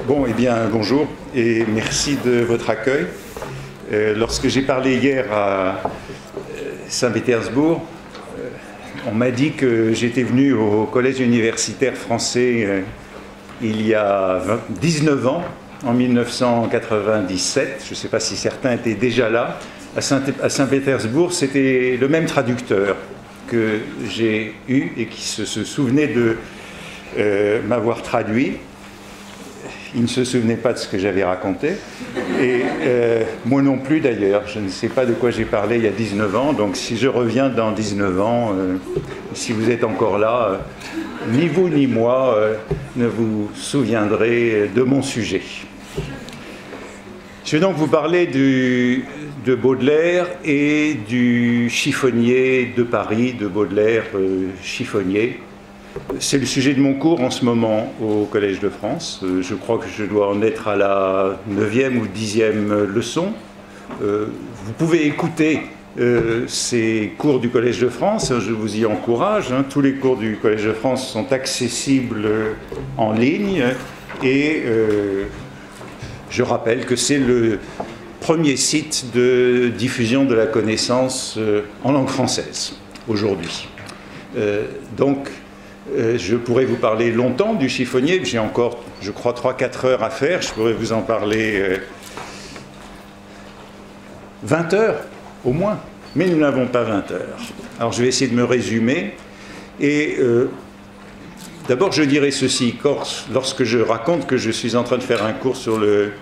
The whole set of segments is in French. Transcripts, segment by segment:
Bon, eh bien, bonjour et merci de votre accueil. Lorsque j'ai parlé hier à Saint-Pétersbourg, on m'a dit que j'étais venu au Collège universitaire français il y a 19 ans, en 1997. Je ne sais pas si certains étaient déjà là. À Saint-Pétersbourg, c'était le même traducteur que j'ai eu et qui se souvenait de m'avoir traduit. Il ne se souvenait pas de ce que j'avais raconté, et moi non plus d'ailleurs. Je ne sais pas de quoi j'ai parlé il y a 19 ans, donc si je reviens dans 19 ans, si vous êtes encore là, ni vous ni moi ne vous souviendrez de mon sujet. Je vais donc vous parler de Baudelaire et du chiffonnier de Paris, de Baudelaire chiffonnier. C'est le sujet de mon cours en ce moment au Collège de France. Je crois que je dois en être à la 9e ou 10e leçon. Vous pouvez écouter ces cours du Collège de France, je vous y encourage. Tous les cours du Collège de France sont accessibles en ligne et je rappelle que c'est le premier site de diffusion de la connaissance en langue française aujourd'hui. Donc, je pourrais vous parler longtemps du chiffonnier, j'ai encore, je crois, 3-4 heures à faire, je pourrais vous en parler 20 heures au moins, mais nous n'avons pas 20 heures. Alors je vais essayer de me résumer, et d'abord je dirais ceci, lorsque je raconte que je suis en train de faire un cours sur le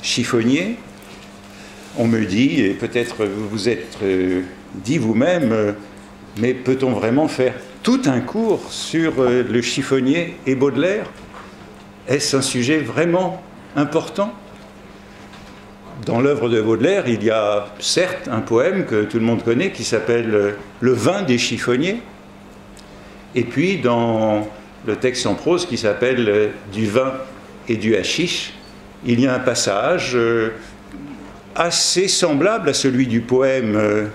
chiffonnier, on me dit, et peut-être vous vous êtes dit vous-même, mais peut-on vraiment faire tout un cours sur le chiffonnier et Baudelaire? Est-ce un sujet vraiment important? Dans l'œuvre de Baudelaire, il y a certes un poème que tout le monde connaît qui s'appelle « Le vin des chiffonniers ». Et puis dans le texte en prose qui s'appelle « Du vin et du hashish », il y a un passage assez semblable à celui du poème,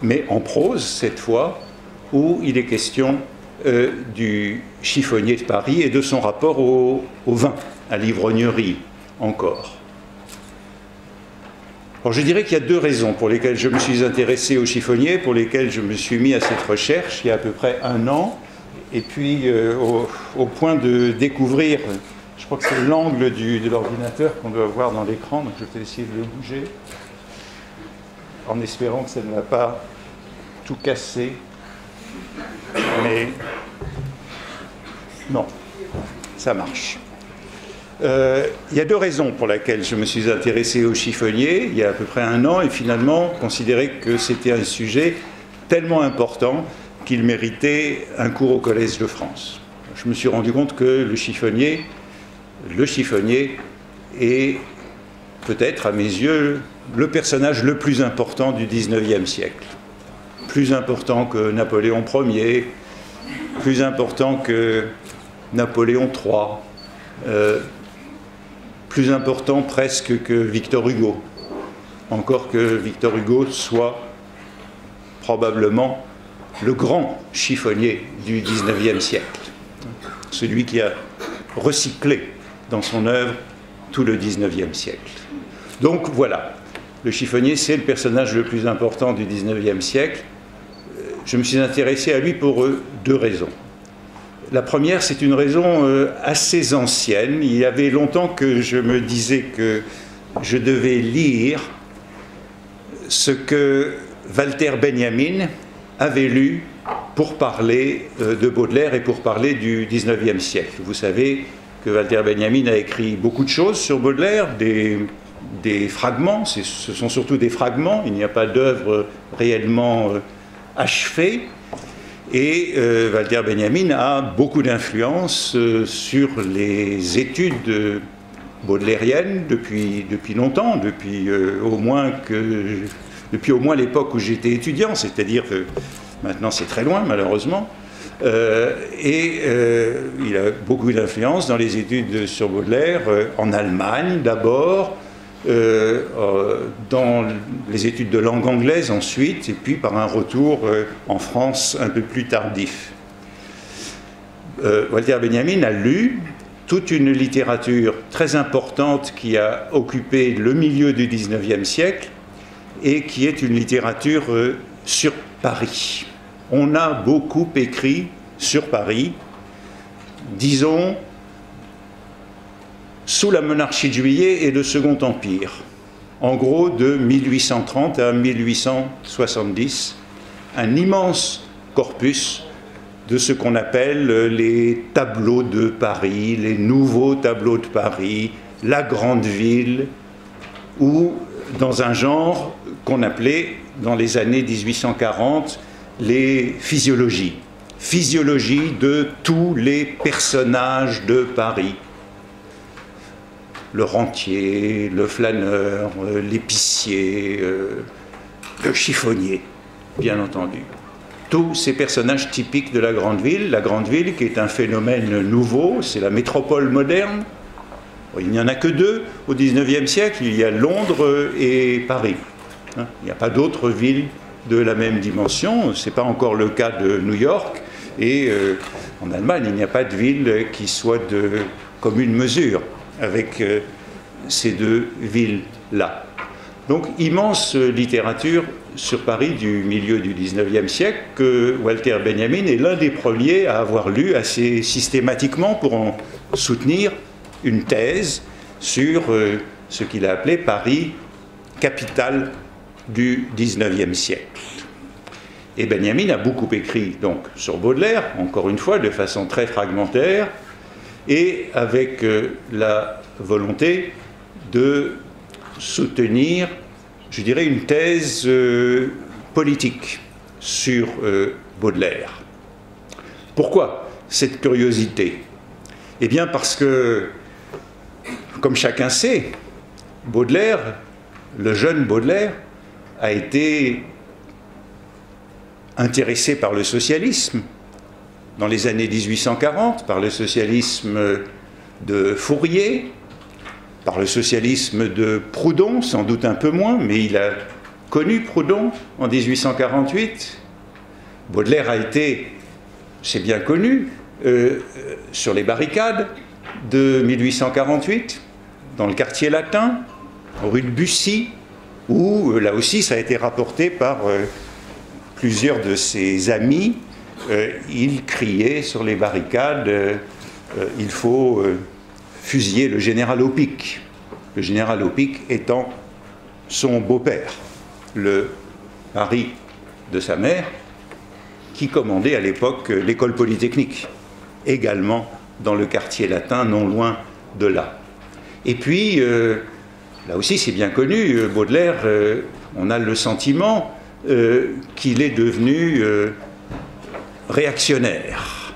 mais en prose cette fois, où il est question du chiffonnier de Paris et de son rapport au vin, à l'ivrognerie encore. Alors je dirais qu'il y a deux raisons pour lesquelles je me suis intéressé au chiffonnier, pour lesquelles je me suis mis à cette recherche il y a à peu près un an, et puis au point de découvrir, je crois que c'est l'angle de l'ordinateur qu'on doit voir dans l'écran, donc je vais essayer de le bouger, en espérant que ça ne va pas tout casser. Mais non, ça marche. Il y a deux raisons pour lesquelles je me suis intéressé au chiffonnier il y a à peu près un an et finalement considéré que c'était un sujet tellement important qu'il méritait un cours au Collège de France. Je me suis rendu compte que le chiffonnier est peut-être à mes yeux le personnage le plus important du XIXe siècle. Plus important que Napoléon Ier, plus important que Napoléon III, plus important presque que Victor Hugo, encore que Victor Hugo soit probablement le grand chiffonnier du XIXe siècle, celui qui a recyclé dans son œuvre tout le XIXe siècle. Donc voilà, le chiffonnier c'est le personnage le plus important du XIXe siècle. Je me suis intéressé à lui pour deux raisons. La première, c'est une raison assez ancienne. Il y avait longtemps que je me disais que je devais lire ce que Walter Benjamin avait lu pour parler de Baudelaire et pour parler du XIXe siècle. Vous savez que Walter Benjamin a écrit beaucoup de choses sur Baudelaire, des fragments, ce sont surtout des fragments, il n'y a pas d'œuvre réellement achevé, et Walter Benjamin a beaucoup d'influence sur les études baudelairiennes depuis longtemps, depuis au moins l'époque où j'étais étudiant, c'est-à-dire que maintenant c'est très loin malheureusement, et il a beaucoup d'influence dans les études sur Baudelaire, en Allemagne d'abord, dans les études de langue anglaise ensuite, et puis par un retour en France un peu plus tardif. Walter Benjamin a lu toute une littérature très importante qui a occupé le milieu du XIXe siècle et qui est une littérature sur Paris. On a beaucoup écrit sur Paris, disons, sous la monarchie de Juillet et le Second Empire, en gros de 1830 à 1870, un immense corpus de ce qu'on appelle les tableaux de Paris, les nouveaux tableaux de Paris, la grande ville, ou dans un genre qu'on appelait, dans les années 1840, les physiologies. Physiologie de tous les personnages de Paris. Le rentier, le flâneur, l'épicier, le chiffonnier, bien entendu. Tous ces personnages typiques de la grande ville qui est un phénomène nouveau, c'est la métropole moderne. Il n'y en a que deux au XIXe siècle, il y a Londres et Paris. Il n'y a pas d'autres villes de la même dimension, ce n'est pas encore le cas de New York, et en Allemagne, il n'y a pas de ville qui soit de commune mesure avec ces deux villes-là. Donc, immense littérature sur Paris du milieu du XIXe siècle que Walter Benjamin est l'un des premiers à avoir lu assez systématiquement pour en soutenir une thèse sur ce qu'il a appelé Paris, capitale du XIXe siècle. Et Benjamin a beaucoup écrit donc sur Baudelaire, encore une fois de façon très fragmentaire, et avec la volonté de soutenir, je dirais, une thèse politique sur Baudelaire. Pourquoi cette curiosité? Eh bien parce que, comme chacun sait, Baudelaire, le jeune Baudelaire, a été intéressé par le socialisme dans les années 1840, par le socialisme de Fourier, par le socialisme de Proudhon, sans doute un peu moins, mais il a connu Proudhon en 1848. Baudelaire a été, c'est bien connu, sur les barricades de 1848, dans le quartier latin, rue de Bussy, où, là aussi, ça a été rapporté par plusieurs de ses amis. Il criait sur les barricades il faut fusiller le général Opic. Le général Opic étant son beau-père, le mari de sa mère, qui commandait à l'époque l'école polytechnique, également dans le quartier latin, non loin de là. Et puis, là aussi c'est bien connu, Baudelaire, on a le sentiment qu'il est devenu réactionnaire.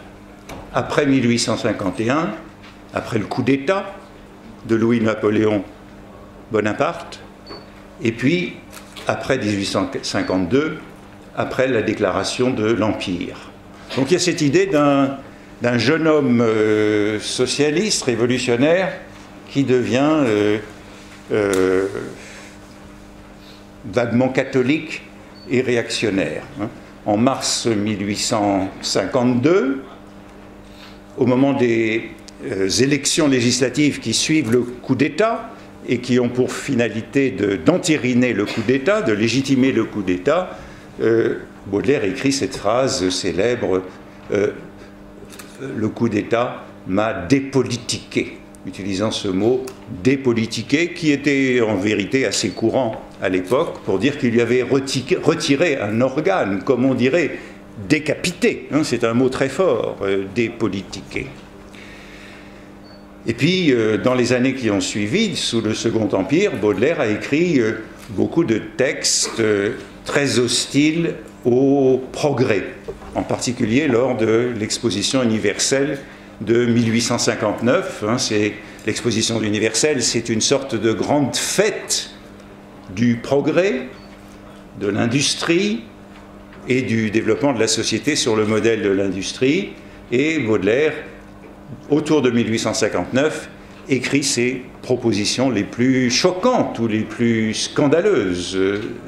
Après 1851, après le coup d'État de Louis-Napoléon Bonaparte, et puis après 1852, après la déclaration de l'Empire. Donc il y a cette idée d'un jeune homme socialiste, révolutionnaire, qui devient vaguement catholique et réactionnaire. En mars 1852, au moment des élections législatives qui suivent le coup d'État et qui ont pour finalité d'entériner le coup d'État, de légitimer le coup d'État, Baudelaire écrit cette phrase célèbre « Le coup d'État m'a dépolitiqué », utilisant ce mot « dépolitiqué » qui était en vérité assez courant à l'époque pour dire qu'il lui avait retiré un organe, comme on dirait décapité, c'est un mot très fort, dépolitiqué. Et puis, dans les années qui ont suivi, sous le Second Empire, Baudelaire a écrit beaucoup de textes très hostiles au progrès, en particulier lors de l'exposition universelle de 1859. L'exposition universelle, c'est une sorte de grande fête du progrès, de l'industrie et du développement de la société sur le modèle de l'industrie. Et Baudelaire, autour de 1859, écrit ses propositions les plus choquantes ou les plus scandaleuses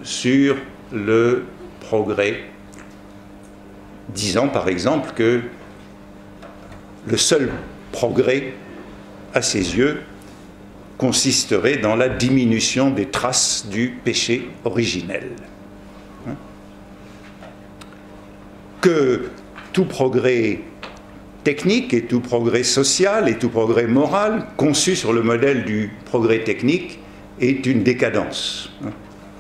sur le progrès, disant par exemple que le seul progrès à ses yeux, consisterait dans la diminution des traces du péché originel. Que tout progrès technique et tout progrès social et tout progrès moral conçu sur le modèle du progrès technique est une décadence,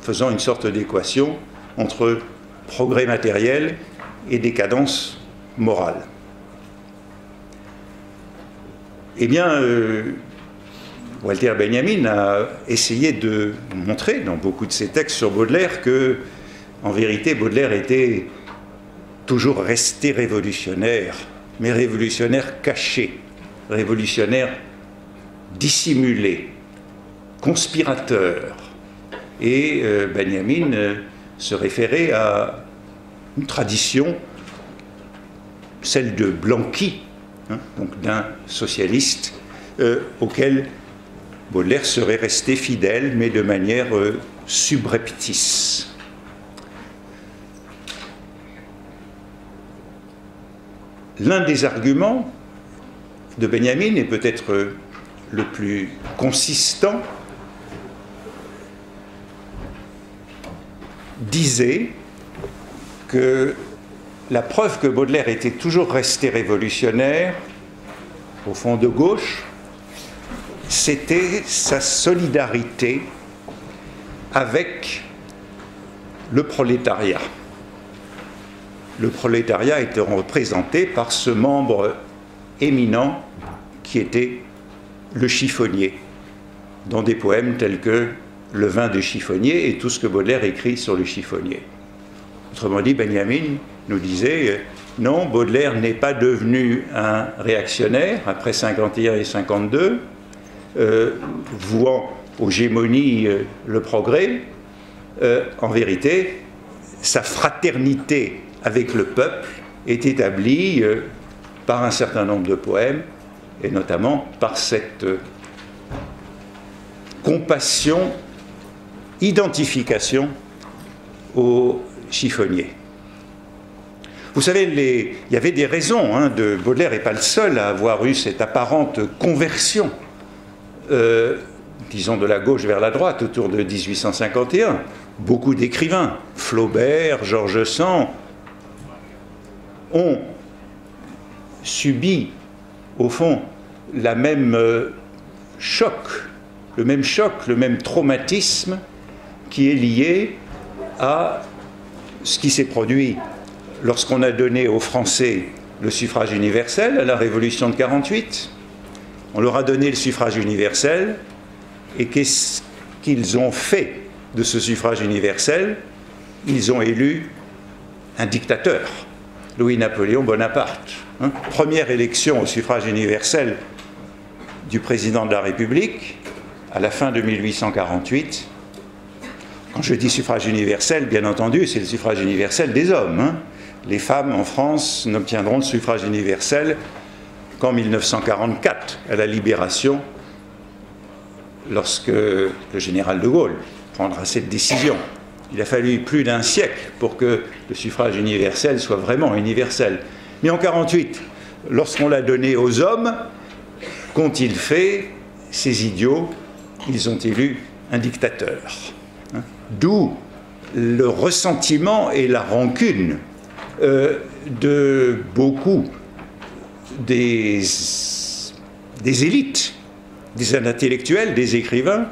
faisant une sorte d'équation entre progrès matériel et décadence morale. Eh bien, Walter Benjamin a essayé de montrer dans beaucoup de ses textes sur Baudelaire que, en vérité, Baudelaire était toujours resté révolutionnaire, mais révolutionnaire caché, révolutionnaire dissimulé, conspirateur. Et Benjamin se référait à une tradition, celle de Blanqui, donc d'un socialiste, auquel Baudelaire serait resté fidèle, mais de manière subreptice. L'un des arguments de Benjamin, et peut-être le plus consistant, disait que la preuve que Baudelaire était toujours resté révolutionnaire, au fond de gauche, c'était sa solidarité avec le prolétariat. Le prolétariat était représenté par ce membre éminent qui était le chiffonnier, dans des poèmes tels que Le vin de chiffonnier et tout ce que Baudelaire écrit sur le chiffonnier. Autrement dit, Benjamin nous disait non, Baudelaire n'est pas devenu un réactionnaire après 51 et 52, vouant aux gémonies le progrès. En vérité, sa fraternité avec le peuple est établie par un certain nombre de poèmes, et notamment par cette compassion, identification au chiffonnier. Vous savez, il y avait des raisons, de Baudelaire n'est pas le seul à avoir eu cette apparente conversion, disons de la gauche vers la droite, autour de 1851. Beaucoup d'écrivains, Flaubert, George Sand, ont subi, au fond, le même choc, le même traumatisme qui est lié à ce qui s'est produit lorsqu'on a donné aux Français le suffrage universel à la Révolution de 48. On leur a donné le suffrage universel, et qu'est-ce qu'ils ont fait de ce suffrage universel? Ils ont élu un dictateur, Louis-Napoléon Bonaparte. Première élection au suffrage universel du président de la République à la fin de 1848. Quand je dis suffrage universel, bien entendu, c'est le suffrage universel des hommes. Les femmes en France n'obtiendront le suffrage universel qu'en 1944, à la Libération, lorsque le général de Gaulle prendra cette décision. Il a fallu plus d'un siècle pour que le suffrage universel soit vraiment universel. Mais en 1948, lorsqu'on l'a donné aux hommes, qu'ont-ils fait, ces idiots? Ils ont élu un dictateur. D'où le ressentiment et la rancune de beaucoup des élites, des intellectuels, des écrivains,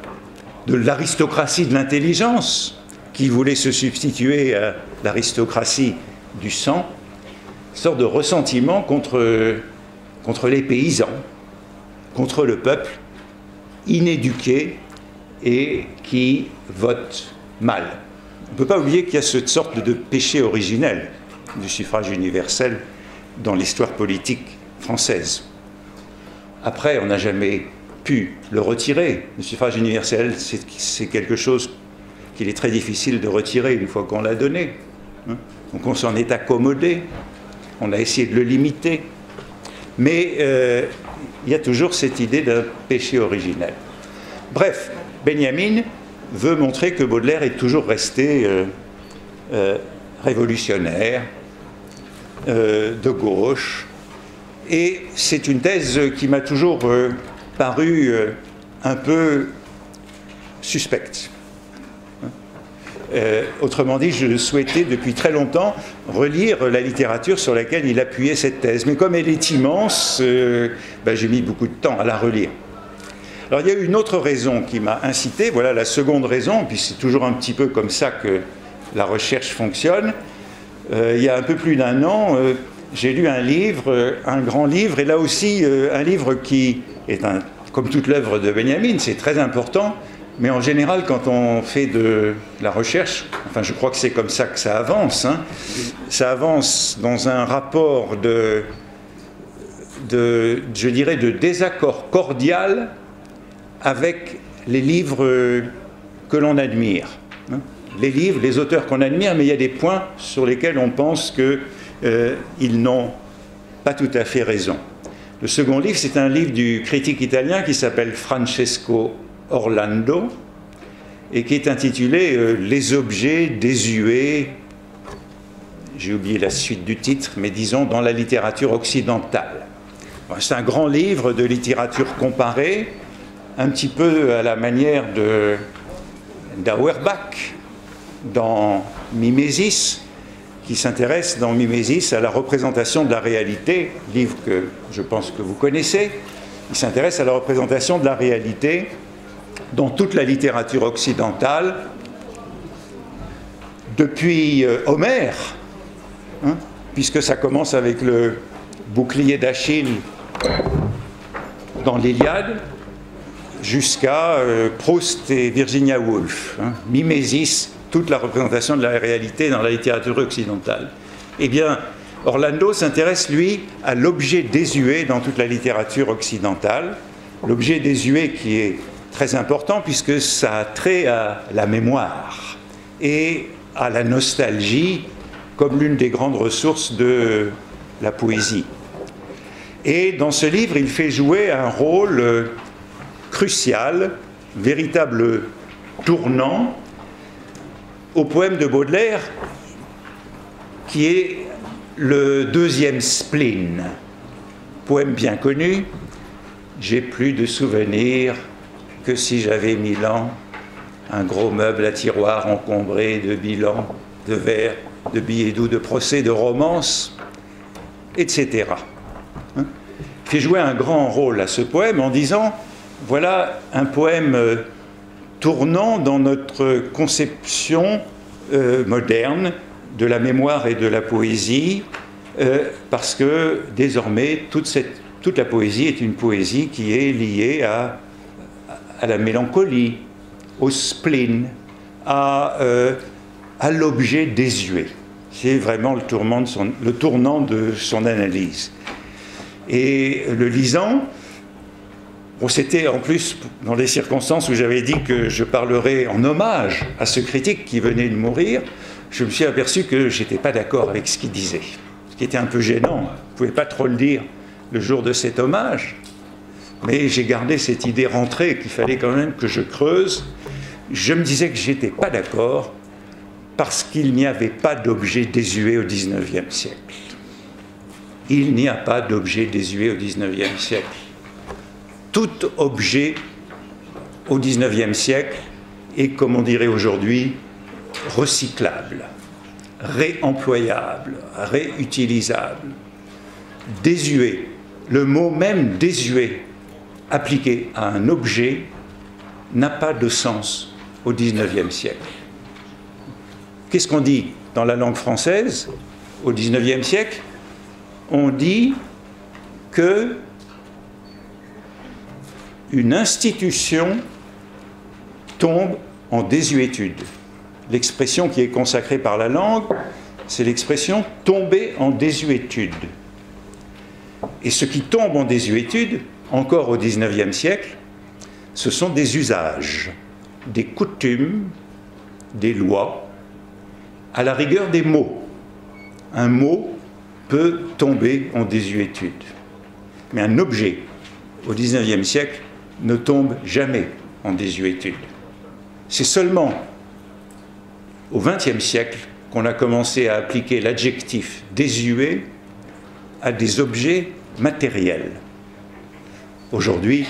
de l'aristocratie de l'intelligence, qui voulait se substituer à l'aristocratie du sang, une sorte de ressentiment contre les paysans, contre le peuple inéduqué et qui vote mal. On ne peut pas oublier qu'il y a cette sorte de péché originel du suffrage universel dans l'histoire politique française. Après, on n'a jamais pu le retirer. Le suffrage universel, c'est quelque chose qu'il est très difficile de retirer une fois qu'on l'a donné. Donc on s'en est accommodé, on a essayé de le limiter. Mais il y a toujours cette idée d'un péché originel. Bref, Benjamin veut montrer que Baudelaire est toujours resté révolutionnaire, de gauche, et c'est une thèse qui m'a toujours paru un peu suspecte. Autrement dit, je souhaitais depuis très longtemps relire la littérature sur laquelle il appuyait cette thèse. Mais comme elle est immense, j'ai mis beaucoup de temps à la relire. Alors il y a une autre raison qui m'a incité, voilà la seconde raison, puis c'est toujours un petit peu comme ça que la recherche fonctionne. Il y a un peu plus d'un an, j'ai lu un livre, un grand livre, et là aussi un livre qui est, comme toute l'œuvre de Benjamin, c'est très important, mais en général quand on fait de la recherche, enfin je crois que c'est comme ça que ça avance, hein, ça avance dans un rapport je dirais, de désaccord cordial avec les livres que l'on admire. Les livres, les auteurs qu'on admire, mais il y a des points sur lesquels on pense qu'ils n'ont pas tout à fait raison. Le second livre, c'est un livre du critique italien qui s'appelle Francesco Orlando et qui est intitulé « Les objets désuets », j'ai oublié la suite du titre, mais disons dans la littérature occidentale. C'est un grand livre de littérature comparée, un petit peu à la manière d'Auerbach dans Mimesis, qui s'intéresse dans Mimesis à la représentation de la réalité, livre que je pense que vous connaissez. Il s'intéresse à la représentation de la réalité dans toute la littérature occidentale, depuis Homère, hein, puisque ça commence avec le bouclier d'Achille dans l'Iliade, jusqu'à Proust et Virginia Woolf. Hein, Mimesis, toute la représentation de la réalité dans la littérature occidentale. Eh bien, Orlando s'intéresse, lui, à l'objet désuet dans toute la littérature occidentale. L'objet désuet qui est très important puisque ça a trait à la mémoire et à la nostalgie comme l'une des grandes ressources de la poésie. Et dans ce livre, il fait jouer un rôle crucial, véritable tournant, au poème de Baudelaire, qui est le deuxième spleen. Poème bien connu, « J'ai plus de souvenirs que si j'avais 1000 ans, un gros meuble à tiroir encombré de bilans, de vers, de billets doux, de procès, de romances, etc. » Il fait jouer un grand rôle à ce poème en disant « Voilà un poème tournant dans notre conception moderne de la mémoire et de la poésie, parce que désormais toute la poésie est une poésie qui est liée à la mélancolie, au spleen, à l'objet désuet. » C'est vraiment le tournant de son analyse. Et le lisant, c'était en plus dans les circonstances où j'avais dit que je parlerais en hommage à ce critique qui venait de mourir, je me suis aperçu que je n'étais pas d'accord avec ce qu'il disait. Ce qui était un peu gênant, je ne pouvais pas trop le dire le jour de cet hommage, mais j'ai gardé cette idée rentrée qu'il fallait quand même que je creuse. Je me disais que je n'étais pas d'accord parce qu'il n'y avait pas d'objet désuet au XIXe siècle. Il n'y a pas d'objet désuet au XIXe siècle. Tout objet au XIXe siècle est, comme on dirait aujourd'hui, recyclable, réemployable, réutilisable. Désuet, le mot même désuet appliqué à un objet n'a pas de sens au XIXe siècle. Qu'est-ce qu'on dit dans la langue française au XIXe siècle? On dit que une institution tombe en désuétude. L'expression qui est consacrée par la langue, c'est l'expression « tomber en désuétude ». Et ce qui tombe en désuétude, encore au XIXe siècle, ce sont des usages, des coutumes, des lois, à la rigueur des mots. Un mot peut tomber en désuétude. Mais un objet, au XIXe siècle, ne tombe jamais en désuétude. C'est seulement au XXe siècle qu'on a commencé à appliquer l'adjectif désuet à des objets matériels. Aujourd'hui,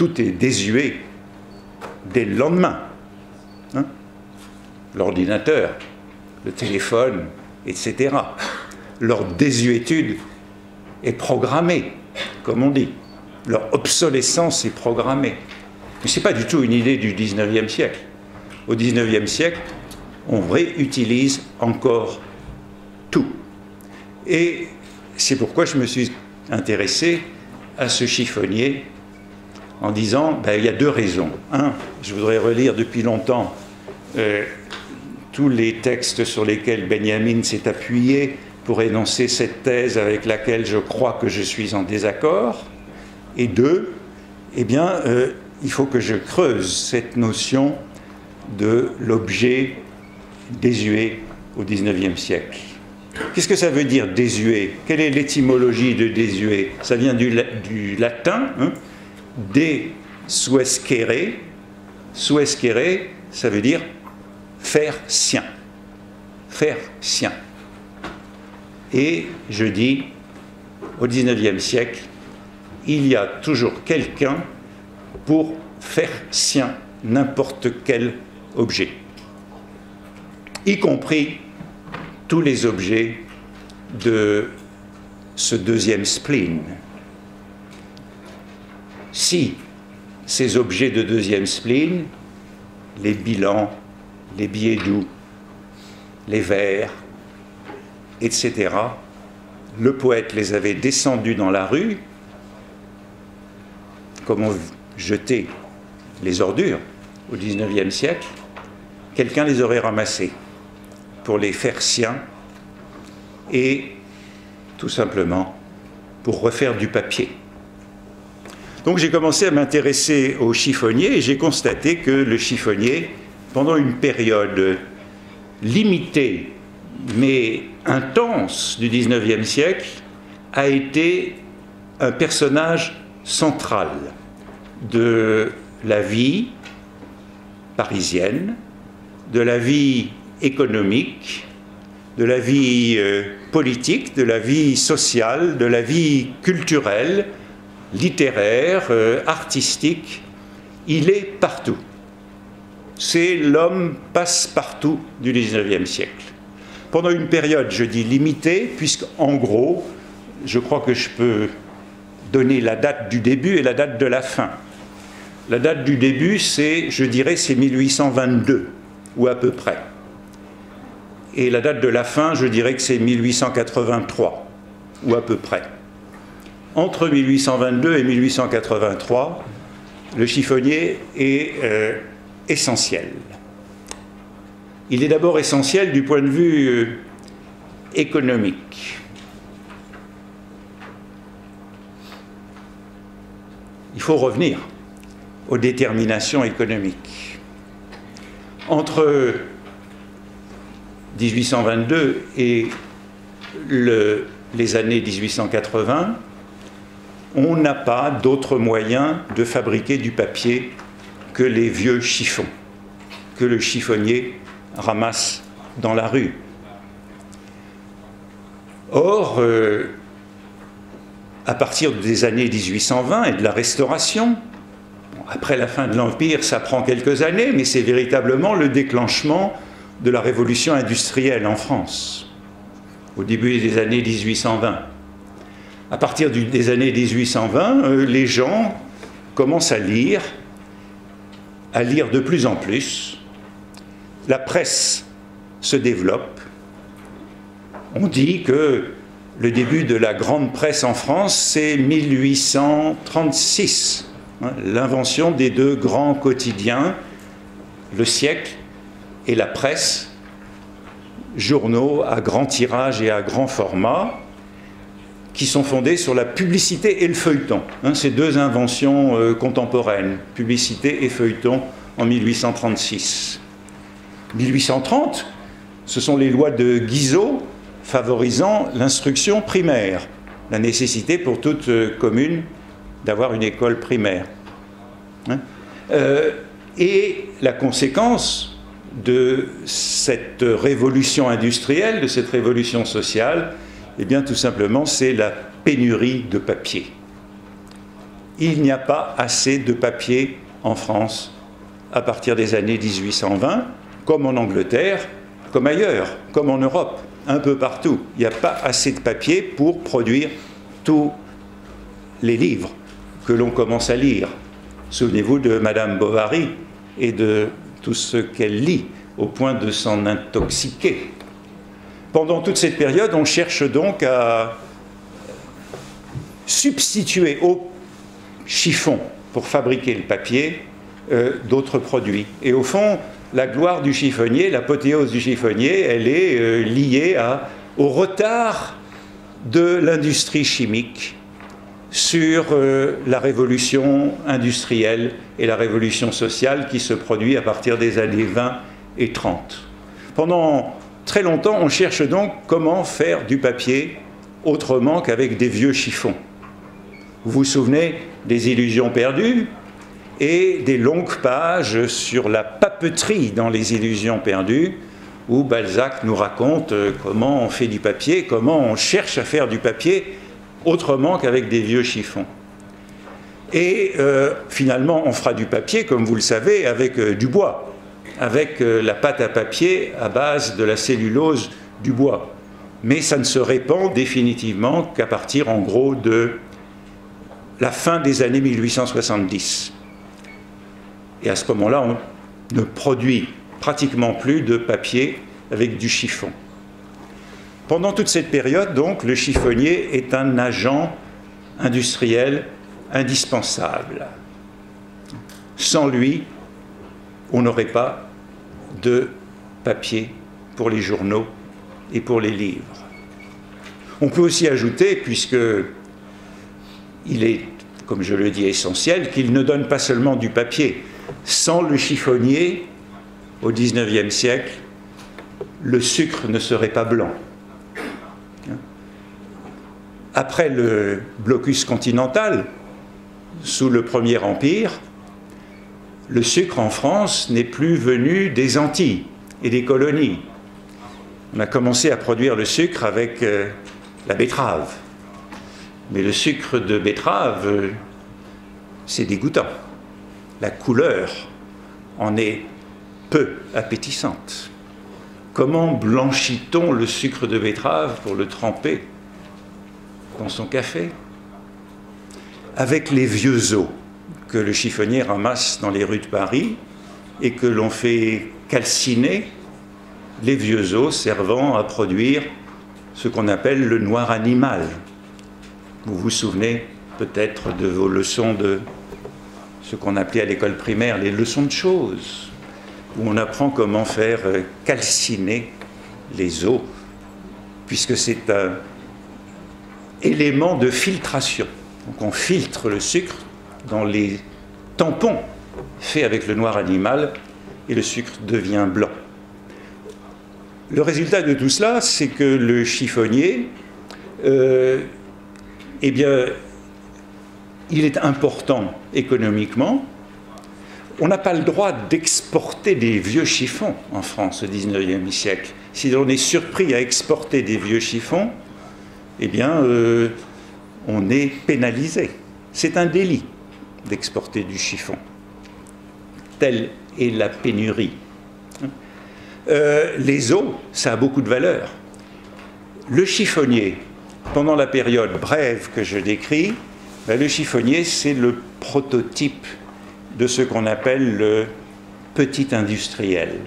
tout est désuet dès le lendemain. Hein? L'ordinateur, le téléphone, etc. Leur désuétude est programmée, comme on dit. Leur obsolescence est programmée. Mais ce n'est pas du tout une idée du 19e siècle. Au 19e siècle, on réutilise encore tout. Et c'est pourquoi je me suis intéressé à ce chiffonnier en disant, ben, il y a deux raisons. Un, je voudrais relire depuis longtemps tous les textes sur lesquels Benjamin s'est appuyé pour énoncer cette thèse avec laquelle je crois que je suis en désaccord. Et deux, eh bien, il faut que je creuse cette notion de l'objet désuet au XIXe siècle. Qu'est-ce que ça veut dire désuet? Quelle est l'étymologie de désuet? Ça vient du latin, hein, desuescere. Suescere, ça veut dire faire sien. Faire sien. Et je dis, au XIXe siècle, il y a toujours quelqu'un pour faire sien n'importe quel objet, y compris tous les objets de ce deuxième spleen. Si ces objets de deuxième spleen, les bilans, les billets doux, les vers, etc., le poète les avait descendus dans la rue, comme on jetait les ordures au XIXe siècle, quelqu'un les aurait ramassés pour les faire siens et tout simplement pour refaire du papier. Donc j'ai commencé à m'intéresser au chiffonnier et j'ai constaté que le chiffonnier, pendant une période limitée mais intense du XIXe siècle, a été un personnage central de la vie parisienne, de la vie économique, de la vie politique, de la vie sociale, de la vie culturelle, littéraire, artistique. Il est partout. C'est l'homme passe-partout du XIXe siècle. Pendant une période, je dis limitée, puisqu'en gros, je crois que je peux donner la date du début et la date de la fin. La date du début, c'est, je dirais, c'est 1822, ou à peu près. Et la date de la fin, je dirais que c'est 1883, ou à peu près. Entre 1822 et 1883, le chiffonnier est essentiel. Il est d'abord essentiel du point de vue économique. Il faut revenir aux déterminations économiques. Entre 1822 et les années 1880, on n'a pas d'autre moyen de fabriquer du papier que les vieux chiffons, que le chiffonnier ramasse dans la rue. Or, à partir des années 1820 et de la Restauration, après la fin de l'Empire, ça prend quelques années, mais c'est véritablement le déclenchement de la révolution industrielle en France, au début des années 1820. À partir des années 1820, les gens commencent à lire de plus en plus. La presse se développe. On dit que le début de la grande presse en France, c'est 1836, hein, l'invention des deux grands quotidiens, Le Siècle et La Presse, journaux à grand tirage et à grand format, qui sont fondés sur la publicité et le feuilleton. Hein, ces deux inventions contemporaines, publicité et feuilleton, en 1836. 1830, ce sont les lois de Guizot favorisant l'instruction primaire, la nécessité pour toute commune d'avoir une école primaire. Hein, et la conséquence de cette révolution industrielle, de cette révolution sociale, eh bien tout simplement c'est la pénurie de papier. il n'y a pas assez de papier en France à partir des années 1820, comme en Angleterre, comme ailleurs, comme en Europe, un peu partout. Il n'y a pas assez de papier pour produire tous les livres que l'on commence à lire. Souvenez-vous de Madame Bovary et de tout ce qu'elle lit, au point de s'en intoxiquer. Pendant toute cette période, on cherche donc à substituer au chiffon pour fabriquer le papier d'autres produits. Et au fond, la gloire du chiffonnier, l'apothéose du chiffonnier, elle est liée au retard de l'industrie chimique sur la révolution industrielle et la révolution sociale qui se produit à partir des années 20 et 30. Pendant très longtemps, on cherche donc comment faire du papier autrement qu'avec des vieux chiffons. Vous vous souvenez des Illusions perdues et des longues pages sur la papeterie dans les Illusions perdues, où Balzac nous raconte comment on fait du papier, comment on cherche à faire du papier autrement qu'avec des vieux chiffons. Et finalement, on fera du papier, comme vous le savez, avec du bois, avec la pâte à papier à base de la cellulose du bois. Mais ça ne se répand définitivement qu'à partir, en gros, de la fin des années 1870. Et à ce moment-là, on ne produit pratiquement plus de papier avec du chiffon. Pendant toute cette période, donc, le chiffonnier est un agent industriel indispensable. Sans lui, on n'aurait pas de papier pour les journaux et pour les livres. On peut aussi ajouter, puisque il est, comme je le dis, essentiel, qu'il ne donne pas seulement du papier. Sans le chiffonnier, au XIXe siècle, le sucre ne serait pas blanc. Après le blocus continental, sous le Premier Empire, le sucre en France n'est plus venu des Antilles et des colonies. On a commencé à produire le sucre avec la betterave. Mais le sucre de betterave, c'est dégoûtant. La couleur en est peu appétissante. Comment blanchit-on le sucre de betterave pour le tremper dans son café? Avec les vieux os que le chiffonnier ramasse dans les rues de Paris et que l'on fait calciner, les vieux os servant à produire ce qu'on appelle le noir animal. Vous vous souvenez peut-être de vos leçons de ce qu'on appelait à l'école primaire les leçons de choses, où on apprend comment faire calciner les os, puisque c'est un élément de filtration. Donc on filtre le sucre dans les tampons faits avec le noir animal et le sucre devient blanc. Le résultat de tout cela, c'est que le chiffonnier, eh bien, il est important économiquement. On n'a pas le droit d'exporter des vieux chiffons en France au XIXe siècle. Si l'on est surpris à exporter des vieux chiffons, eh bien, on est pénalisé. C'est un délit d'exporter du chiffon. Telle est la pénurie. Les os, ça a beaucoup de valeur. Le chiffonnier, pendant la période brève que je décris, le chiffonnier, c'est le prototype de ce qu'on appelle le petit industriel,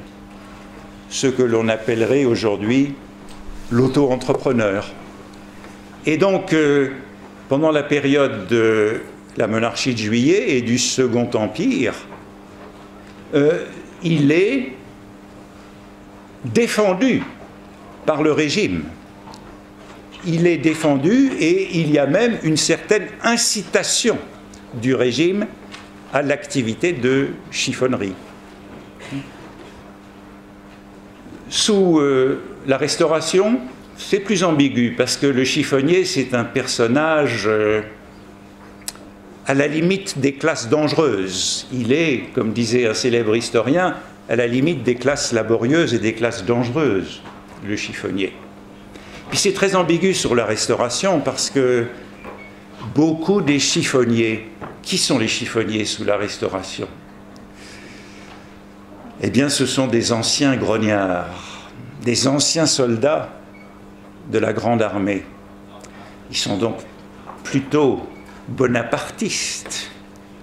ce que l'on appellerait aujourd'hui l'auto-entrepreneur. Et donc, pendant la période de la monarchie de Juillet et du Second Empire, il est défendu par le régime. Il est défendu et il y a même une certaine incitation du régime à l'activité de chiffonnerie. Sous la Restauration, c'est plus ambigu parce que le chiffonnier, c'est un personnage à la limite des classes dangereuses. Il est, comme disait un célèbre historien, à la limite des classes laborieuses et des classes dangereuses, le chiffonnier. Puis c'est très ambigu sur la Restauration parce que beaucoup des chiffonniers Qui sont les chiffonniers sous la Restauration? Eh bien, ce sont des anciens grognards, des anciens soldats de la Grande Armée. Ils sont donc plutôt bonapartistes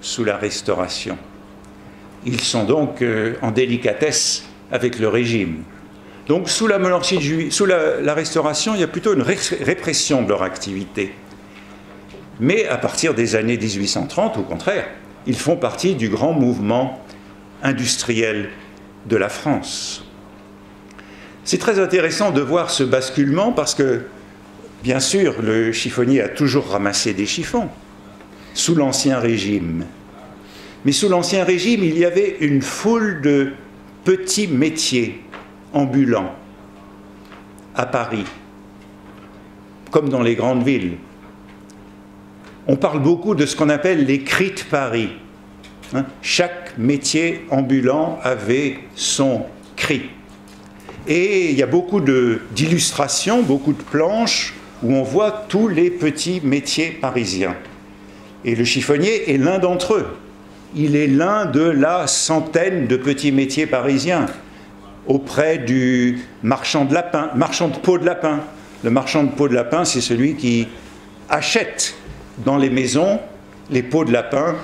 sous la Restauration. Ils sont donc en délicatesse avec le régime. Donc sous la monarchie, sous la Restauration, il y a plutôt une répression de leur activité. Mais à partir des années 1830, au contraire, ils font partie du grand mouvement industriel de la France. C'est très intéressant de voir ce basculement parce que, bien sûr, le chiffonnier a toujours ramassé des chiffons sous l'Ancien Régime. Mais sous l'Ancien Régime, il y avait une foule de petits métiers ambulants à Paris, comme dans les grandes villes. On parle beaucoup de ce qu'on appelle les cris de Paris. Chaque métier ambulant avait son cri. Et il y a beaucoup d'illustrations, beaucoup de planches où on voit tous les petits métiers parisiens. Et le chiffonnier est l'un d'entre eux. Il est l'un de la centaine de petits métiers parisiens auprès du marchand de lapin, marchand de peau de lapin. Le marchand de peau de lapin, c'est celui qui achète dans les maisons les peaux de lapin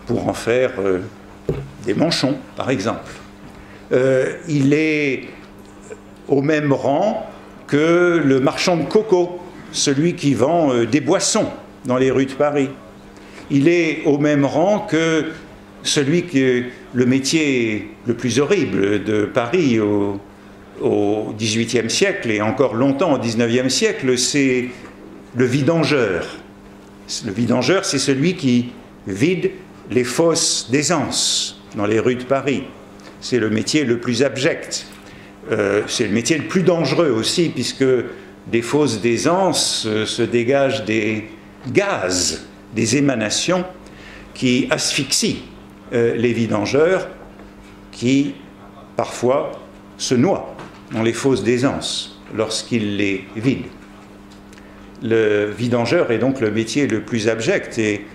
pour en faire des manchons, par exemple. Il est au même rang que le marchand de coco, celui qui vend des boissons dans les rues de Paris. Il est au même rang que celui que le métier le plus horrible de Paris au XVIIIe siècle et encore longtemps au XIXe siècle, c'est le vidangeur. Le vidangeur, c'est celui qui vide les fosses d'aisance dans les rues de Paris. C'est le métier le plus abject. C'est le métier le plus dangereux aussi, puisque des fosses d'aisance se dégagent des gaz, des émanations qui asphyxient les vidangeurs, qui parfois se noient dans les fosses d'aisance lorsqu'ils les vident. Le vidangeur est donc le métier le plus abject, et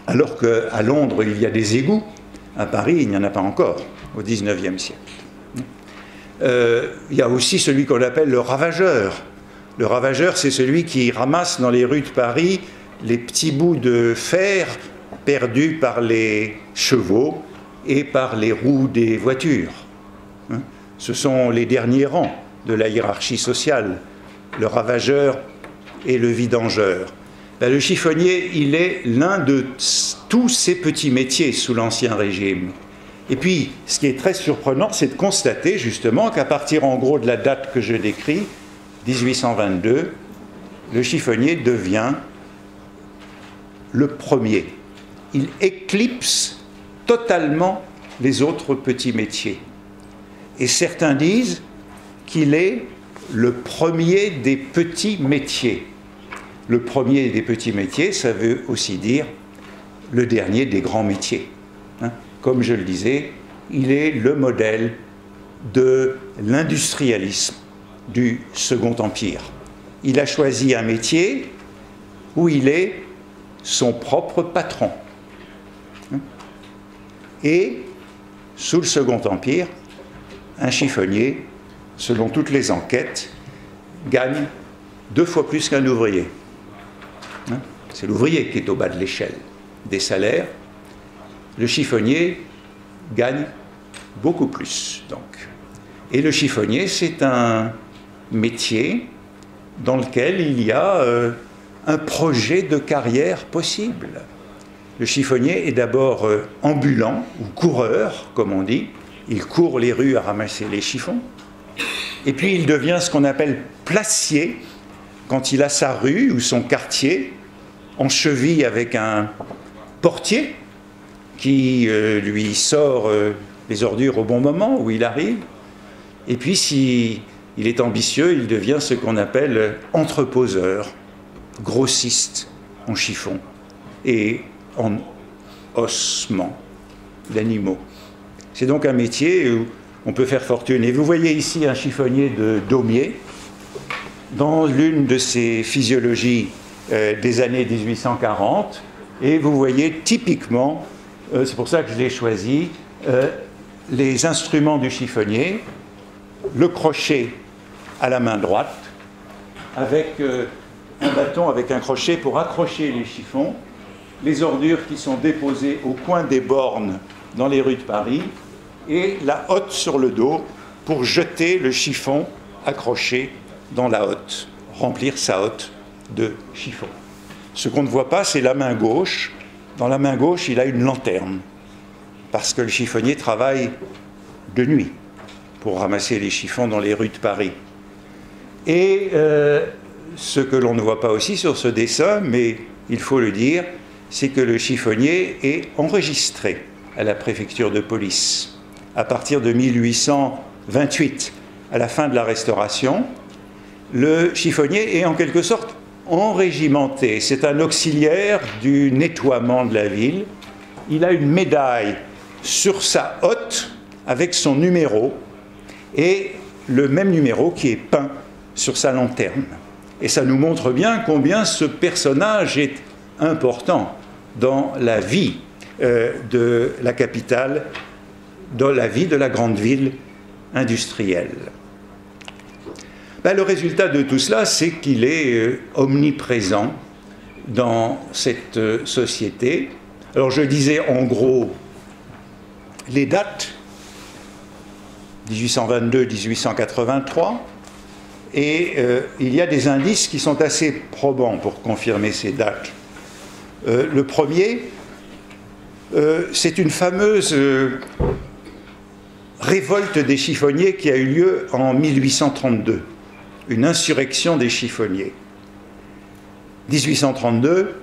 alors qu'à Londres il y a des égouts, à Paris il n'y en a pas encore au XIXe siècle. Il y a aussi celui qu'on appelle le ravageur. Le ravageur, c'est celui qui ramasse dans les rues de Paris les petits bouts de fer perdus par les chevaux et par les roues des voitures. Ce sont les derniers rangs de la hiérarchie sociale, le ravageur et le vidangeur. Le chiffonnier, il est l'un de tous ces petits métiers sous l'Ancien Régime. Et puis, ce qui est très surprenant, c'est de constater justement qu'à partir en gros de la date que je décris, 1822, le chiffonnier devient le premier. Il éclipse totalement les autres petits métiers. Et certains disent qu'il est le premier des petits métiers. Le premier des petits métiers, ça veut aussi dire le dernier des grands métiers. Comme je le disais, il est le modèle de l'industrialisme du Second Empire. Il a choisi un métier où il est son propre patron. Et sous le Second Empire, un chiffonnier, selon toutes les enquêtes, gagne 2 fois plus qu'un ouvrier. C'est l'ouvrier qui est au bas de l'échelle des salaires. Le chiffonnier gagne beaucoup plus, donc. Et le chiffonnier, c'est un métier dans lequel il y a un projet de carrière possible. Le chiffonnier est d'abord ambulant, ou coureur, comme on dit. Il court les rues à ramasser les chiffons. Et puis il devient ce qu'on appelle placier, quand il a sa rue ou son quartier en cheville avec un portier qui lui sort les ordures au bon moment où il arrive. Et puis, s'il est ambitieux, il devient ce qu'on appelle entreposeur, grossiste en chiffon et en ossements d'animaux. C'est donc un métier où on peut faire fortune. Et vous voyez ici un chiffonnier de Daumier, dans l'une de ses physiologies des années 1840, Et vous voyez typiquement, c'est pour ça que je l'ai choisi, les instruments du chiffonnier, le crochet à la main droite, avec un bâton avec un crochet pour accrocher les chiffons, les ordures qui sont déposées au coin des bornes dans les rues de Paris, et la hotte sur le dos pour jeter le chiffon accroché dans la hotte, remplir sa hotte de chiffon. Ce qu'on ne voit pas, c'est la main gauche. Dans la main gauche, il a une lanterne, parce que le chiffonnier travaille de nuit pour ramasser les chiffons dans les rues de Paris. Et ce que l'on ne voit pas aussi sur ce dessin, mais il faut le dire, c'est que le chiffonnier est enregistré à la préfecture de police. À partir de 1828, à la fin de la Restauration, le chiffonnier est en quelque sorte enrégimenté. C'est un auxiliaire du nettoiement de la ville. Il a une médaille sur sa hotte avec son numéro et le même numéro qui est peint sur sa lanterne. Et ça nous montre bien combien ce personnage est important dans la vie de la capitale, dans la vie de la grande ville industrielle. Le résultat de tout cela, c'est qu'il est omniprésent dans cette société. Alors je disais en gros les dates, 1822-1883, et il y a des indices qui sont assez probants pour confirmer ces dates. Le premier, c'est une fameuse révolte des chiffonniers qui a eu lieu en 1832, une insurrection des chiffonniers. 1832,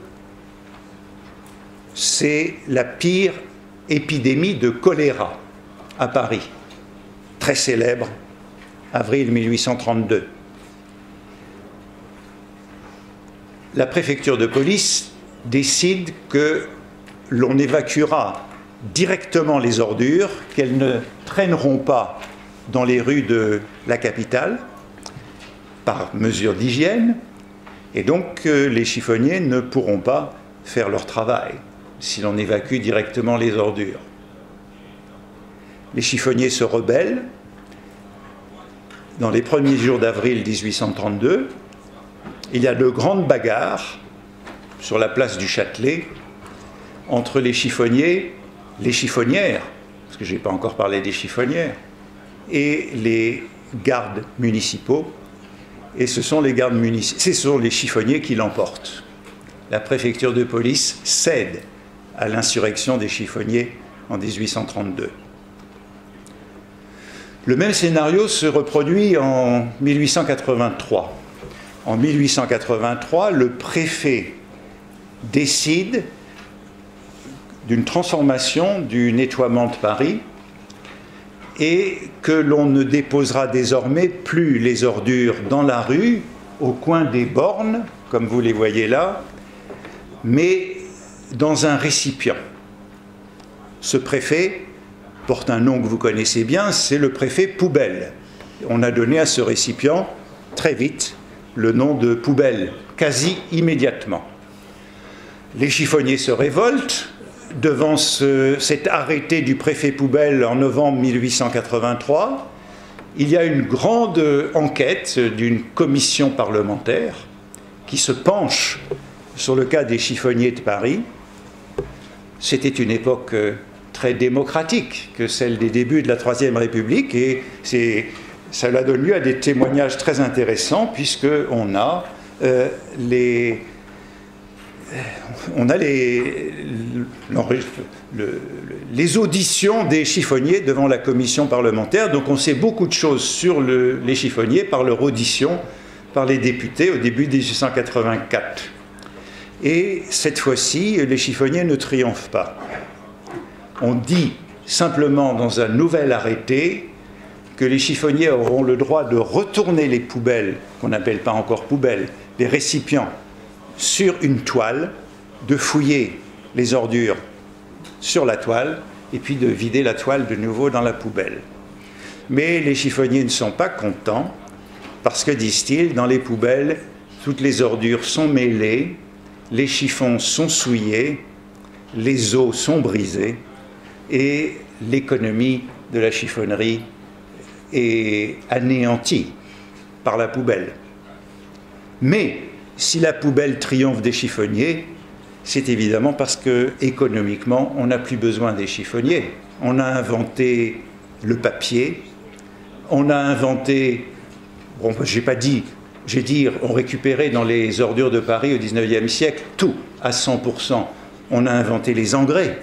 c'est la pire épidémie de choléra à Paris, très célèbre, avril 1832. La préfecture de police décide que l'on évacuera directement les ordures, qu'elles ne traîneront pas dans les rues de la capitale, par mesure d'hygiène, et donc les chiffonniers ne pourront pas faire leur travail si l'on évacue directement les ordures. Les chiffonniers se rebellent. Dans les premiers jours d'avril 1832, il y a de grandes bagarres sur la place du Châtelet entre les chiffonniers, les chiffonnières, parce que je n'ai pas encore parlé des chiffonnières, et les gardes municipaux. Et ce sont les chiffonniers qui l'emportent. La préfecture de police cède à l'insurrection des chiffonniers en 1832. Le même scénario se reproduit en 1883. En 1883, le préfet décide d'une transformation du nettoiement de Paris et que l'on ne déposera désormais plus les ordures dans la rue, au coin des bornes, comme vous les voyez là, mais dans un récipient. Ce préfet porte un nom que vous connaissez bien, c'est le préfet Poubelle. On a donné à ce récipient, très vite, le nom de poubelle, quasi immédiatement. Les chiffonniers se révoltent devant cet arrêté du préfet Poubelle en novembre 1883. Il y a une grande enquête d'une commission parlementaire qui se penche sur le cas des chiffonniers de Paris. C'était une époque très démocratique que celle des débuts de la Troisième République, et cela donne lieu à des témoignages très intéressants, puisqu'on a les auditions des chiffonniers devant la commission parlementaire. Donc on sait beaucoup de choses sur les chiffonniers par leur audition par les députés au début de 1884. Et cette fois-ci, les chiffonniers ne triomphent pas. On dit simplement dans un nouvel arrêté que les chiffonniers auront le droit de retourner les poubelles, qu'on n'appelle pas encore poubelles, les récipients, sur une toile, de fouiller les ordures sur la toile et puis de vider la toile de nouveau dans la poubelle. Mais les chiffonniers ne sont pas contents parce que, disent-ils, dans les poubelles, toutes les ordures sont mêlées les chiffons sont souillés, les os sont brisés et l'économie de la chiffonnerie est anéantie par la poubelle. Mais si la poubelle triomphe des chiffonniers, c'est évidemment parce que économiquement, on n'a plus besoin des chiffonniers. On a inventé le papier, on a inventé, bon, j'ai pas dit, j'ai dit, on récupérait dans les ordures de Paris au XIXe siècle tout à 100%. On a inventé les engrais.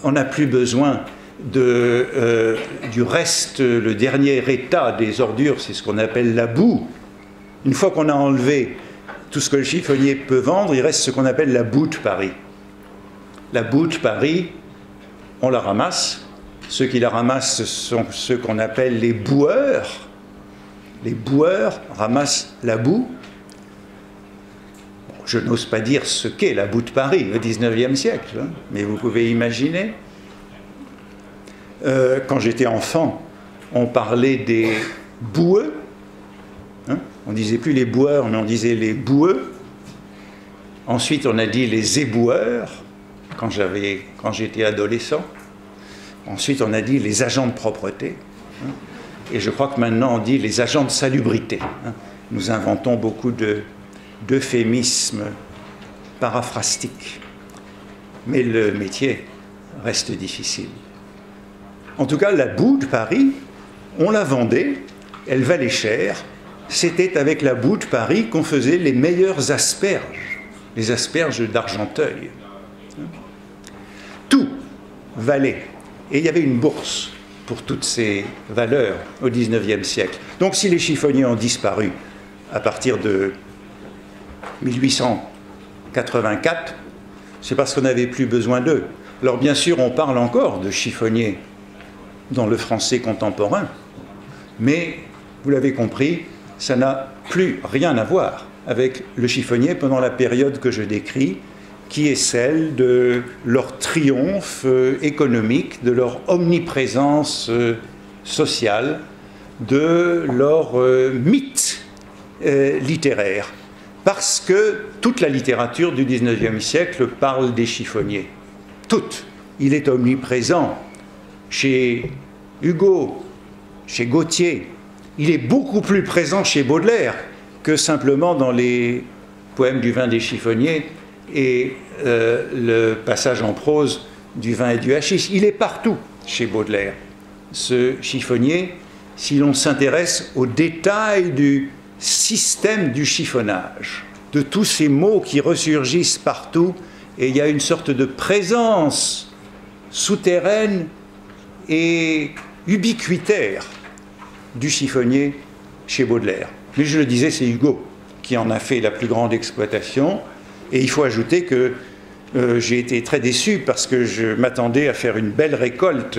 On n'a plus besoin du reste, le dernier état des ordures, c'est ce qu'on appelle la boue. Une fois qu'on a enlevé tout ce que le chiffonnier peut vendre, il reste ce qu'on appelle la boue de Paris. La boue de Paris, on la ramasse. Ceux qui la ramassent, ce sont ceux qu'on appelle les boueurs. Les boueurs ramassent la boue. Bon, je n'ose pas dire ce qu'est la boue de Paris au XIXe siècle, hein, mais vous pouvez imaginer. Quand j'étais enfant, on parlait des boueux. Hein, on ne disait plus les boueurs, mais on disait les boueux. Ensuite, on a dit les éboueurs, quand j'étais adolescent. Ensuite, on a dit les agents de propreté. Hein, et je crois que maintenant, on dit les agents de salubrité. Hein. Nous inventons beaucoup d'euphémismes paraphrastiques. Mais le métier reste difficile. En tout cas, la boue de Paris, on la vendait, elle valait cher. C'était avec la boue de Paris qu'on faisait les meilleures asperges, les asperges d'Argenteuil. Tout valait. Et il y avait une bourse pour toutes ces valeurs au XIXe siècle. Donc si les chiffonniers ont disparu à partir de 1884, c'est parce qu'on n'avait plus besoin d'eux. Alors bien sûr, on parle encore de chiffonniers dans le français contemporain, mais vous l'avez compris, ça n'a plus rien à voir avec le chiffonnier pendant la période que je décris, qui est celle de leur triomphe économique, de leur omniprésence sociale, de leur mythe littéraire. Parce que toute la littérature du XIXe siècle parle des chiffonniers. Toute. Il est omniprésent chez Hugo, chez Gautier. Il est beaucoup plus présent chez Baudelaire que simplement dans les poèmes du vin des chiffonniers et le passage en prose du vin et du hachis. Il est partout chez Baudelaire, ce chiffonnier, si l'on s'intéresse aux détails du système du chiffonnage, de tous ces mots qui ressurgissent partout, et il y a une sorte de présence souterraine et ubiquitaire du chiffonnier chez Baudelaire. Mais je le disais, c'est Hugo qui en a fait la plus grande exploitation. Et il faut ajouter que j'ai été très déçu parce que je m'attendais à faire une belle récolte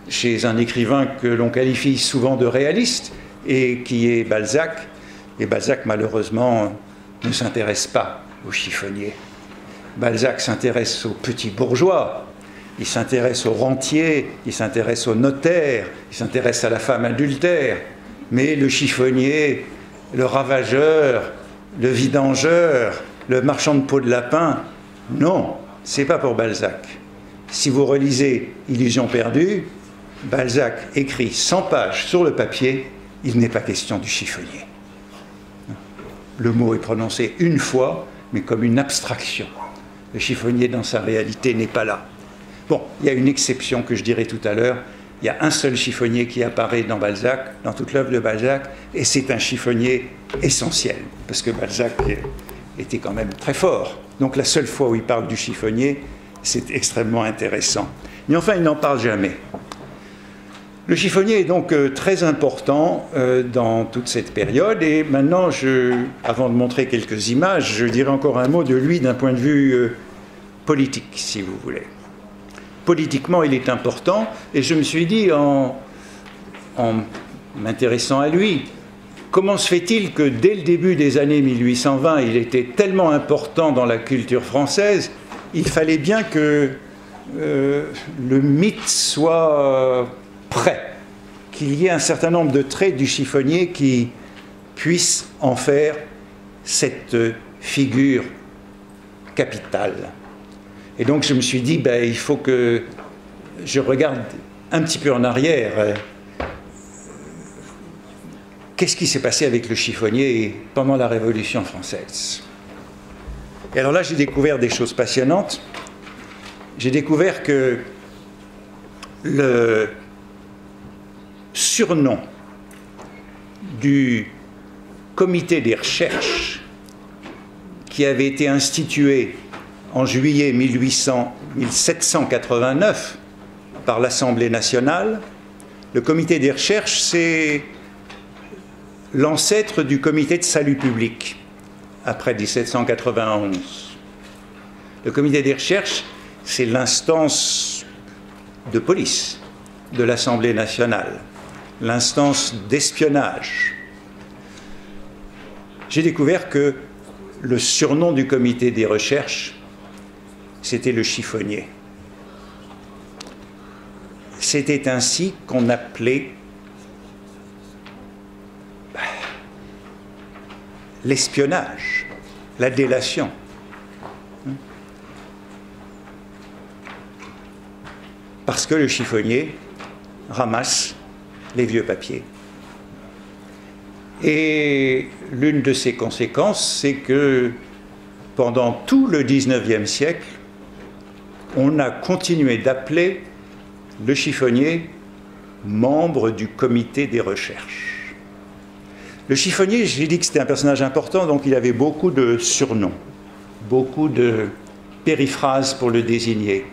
chez un écrivain que l'on qualifie souvent de réaliste et qui est Balzac. Et Balzac, malheureusement, ne s'intéresse pas aux chiffonniers. Balzac s'intéresse aux petits bourgeois, il s'intéresse aux rentiers, il s'intéresse aux notaires, il s'intéresse à la femme adultère. Mais le chiffonnier, le ravageur, le vidangeur, le marchand de peau de lapin, non, c'est pas pour Balzac. Si vous relisez Illusion perdue, Balzac écrit 100 pages sur le papier, il n'est pas question du chiffonnier. Le mot est prononcé une fois, mais comme une abstraction. Le chiffonnier, dans sa réalité, n'est pas là. Bon, il y a une exception que je dirai tout à l'heure. Il y a un seul chiffonnier qui apparaît dans Balzac, dans toute l'œuvre de Balzac, et c'est un chiffonnier essentiel, parce que Balzac était quand même très fort. Donc la seule fois où il parle du chiffonnier, c'est extrêmement intéressant. Mais enfin, il n'en parle jamais. Le chiffonnier est donc très important dans toute cette période, et maintenant, avant de montrer quelques images, je dirai encore un mot de lui d'un point de vue politique, si vous voulez. Politiquement, il est important, et je me suis dit, en m'intéressant à lui, comment se fait-il que dès le début des années 1820, il était tellement important dans la culture française, il fallait bien que le mythe soit prêt, qu'il y ait un certain nombre de traits du chiffonnier qui puissent en faire cette figure capital. Et donc je me suis dit, ben, il faut que je regarde un petit peu en arrière. Qu'est-ce qui s'est passé avec le chiffonnier pendant la Révolution française? Et alors là, j'ai découvert des choses passionnantes. J'ai découvert que le surnom du comité des recherches qui avait été institué en juillet 1789 par l'Assemblée nationale, le comité des recherches, c'est l'ancêtre du comité de salut public, après 1791. Le comité des recherches, c'est l'instance de police de l'Assemblée nationale, l'instance d'espionnage. J'ai découvert que le surnom du comité des recherches, c'était le chiffonnier. C'était ainsi qu'on appelait l'espionnage, la délation. Parce que le chiffonnier ramasse les vieux papiers. Et l'une de ses conséquences, c'est que pendant tout le XIXe siècle, on a continué d'appeler le chiffonnier membre du comité des recherches. Le chiffonnier, j'ai dit que c'était un personnage important, donc il avait beaucoup de surnoms, beaucoup de périphrases pour le désigner.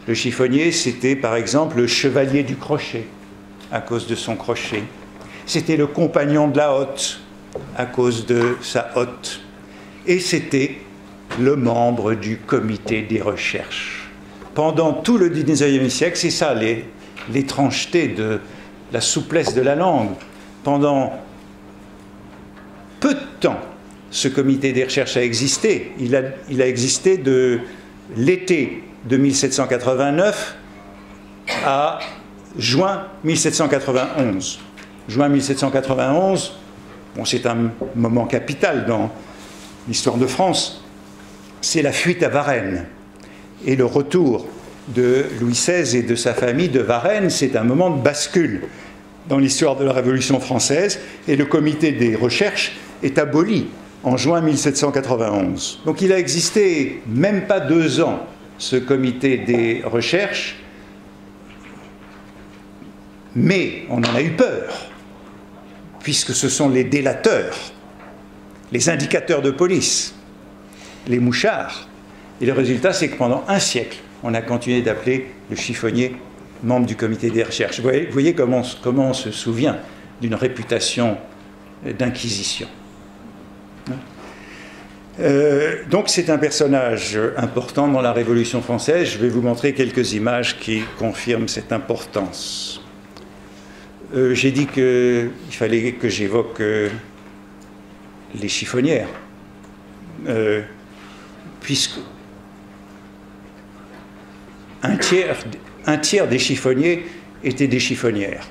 Le chiffonnier, c'était par exemple le chevalier du crochet, à cause de son crochet. C'était le compagnon de la hotte, à cause de sa hotte. Et c'était le membre du comité des recherches. Pendant tout le XIXe siècle, c'est ça l'étrangeté de la souplesse de la langue. Pendant peu de temps, ce comité des recherches a existé. Il a existé de l'été de 1789 à juin 1791. Juin 1791, bon, c'est un moment capital dans l'histoire de France, c'est la fuite à Varennes. Et le retour de Louis XVI et de sa famille de Varennes, c'est un moment de bascule dans l'histoire de la Révolution française, et le comité des recherches est aboli en juin 1791. Donc il a existé même pas 2 ans, ce comité des recherches, mais on en a eu peur, puisque ce sont les délateurs, les indicateurs de police, les mouchards. Et le résultat, c'est que pendant un siècle, on a continué d'appeler le chiffonnier membre du comité des recherches. Vous voyez comment on se souvient d'une réputation d'inquisition. Donc c'est un personnage important dans la Révolution française. Je vais vous montrer quelques images qui confirment cette importance. J'ai dit qu'il fallait que j'évoque les chiffonnières, puisque un tiers des chiffonniers étaient des chiffonnières.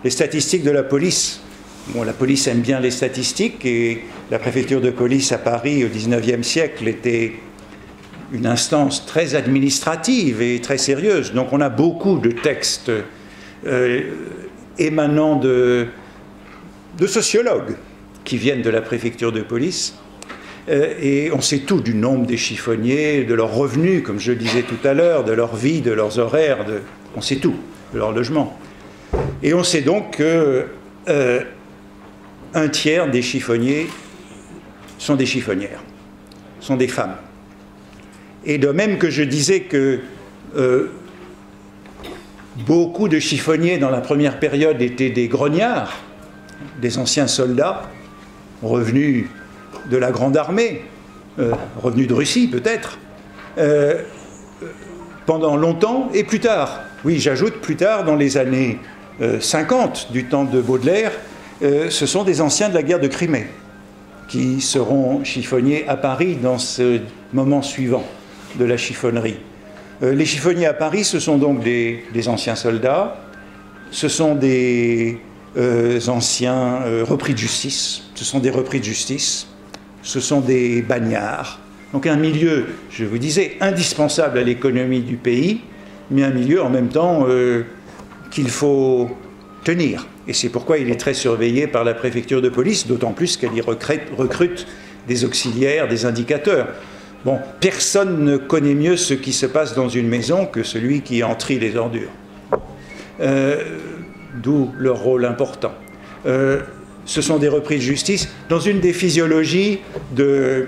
Les statistiques de la police, bon, la police aime bien les statistiques, et la préfecture de police à Paris au XIXe siècle était une instance très administrative et très sérieuse. Donc on a beaucoup de textes émanant de sociologues qui viennent de la préfecture de police, et on sait tout du nombre des chiffonniers, de leurs revenus, comme je le disais tout à l'heure, de leur vie, de leurs horaires, on sait tout, de leur logement. Et on sait donc que un tiers des chiffonniers sont des chiffonnières, sont des femmes. Et de même que je disais que beaucoup de chiffonniers dans la première période étaient des grognards, des anciens soldats revenus de la Grande Armée, revenus de Russie peut-être, pendant longtemps et plus tard. Oui, j'ajoute plus tard, dans les années 50 du temps de Baudelaire, ce sont des anciens de la guerre de Crimée qui seront chiffonniers à Paris dans ce moment suivant de la chiffonnerie. Les chiffonniers à Paris, ce sont donc des anciens soldats, ce sont des anciens repris de justice, ce sont des repris de justice, ce sont des bagnards, Donc un milieu, je vous disais, indispensable à l'économie du pays, mais un milieu en même temps qu'il faut tenir. Et c'est pourquoi il est très surveillé par la préfecture de police, d'autant plus qu'elle y recrute des auxiliaires, des indicateurs. Bon, personne ne connaît mieux ce qui se passe dans une maison que celui qui en trie les ordures. D'où leur rôle important. Ce sont des repris de justice. Dans une des physiologies de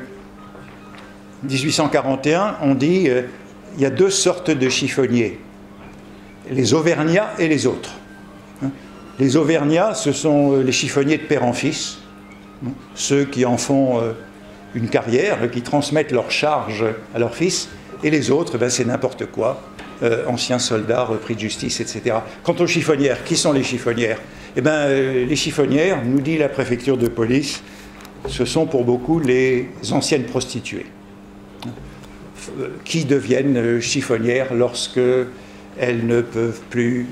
1841, on dit il y a deux sortes de chiffonniers, les auvergnats et les autres. Les auvergnats, ce sont les chiffonniers de père en fils, ceux qui en font une carrière, qui transmettent leur charge à leur fils, et les autres, ben, c'est n'importe quoi, anciens soldats, repris de justice, etc. Quant aux chiffonnières, qui sont les chiffonnières? Eh bien, les chiffonnières, nous dit la préfecture de police, ce sont pour beaucoup les anciennes prostituées, qui deviennent chiffonnières lorsque elles ne peuvent plus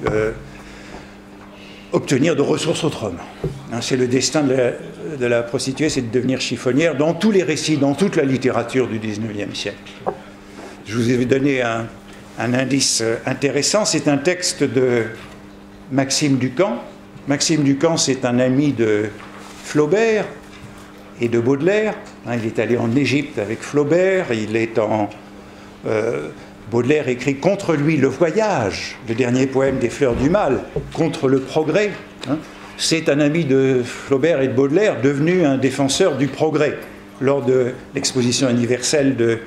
obtenir de ressources autrement. C'est le destin de la prostituée, c'est de devenir chiffonnière dans tous les récits, dans toute la littérature du XIXe siècle. Je vous ai donné un indice intéressant, c'est un texte de Maxime Ducamp. Maxime Ducamp, c'est un ami de Flaubert et de Baudelaire. Il est allé en Égypte avec Flaubert, Baudelaire écrit contre lui Le Voyage, le dernier poème des Fleurs du Mal, contre le progrès. C'est un ami de Flaubert et de Baudelaire devenu un défenseur du progrès lors de l'exposition universelle de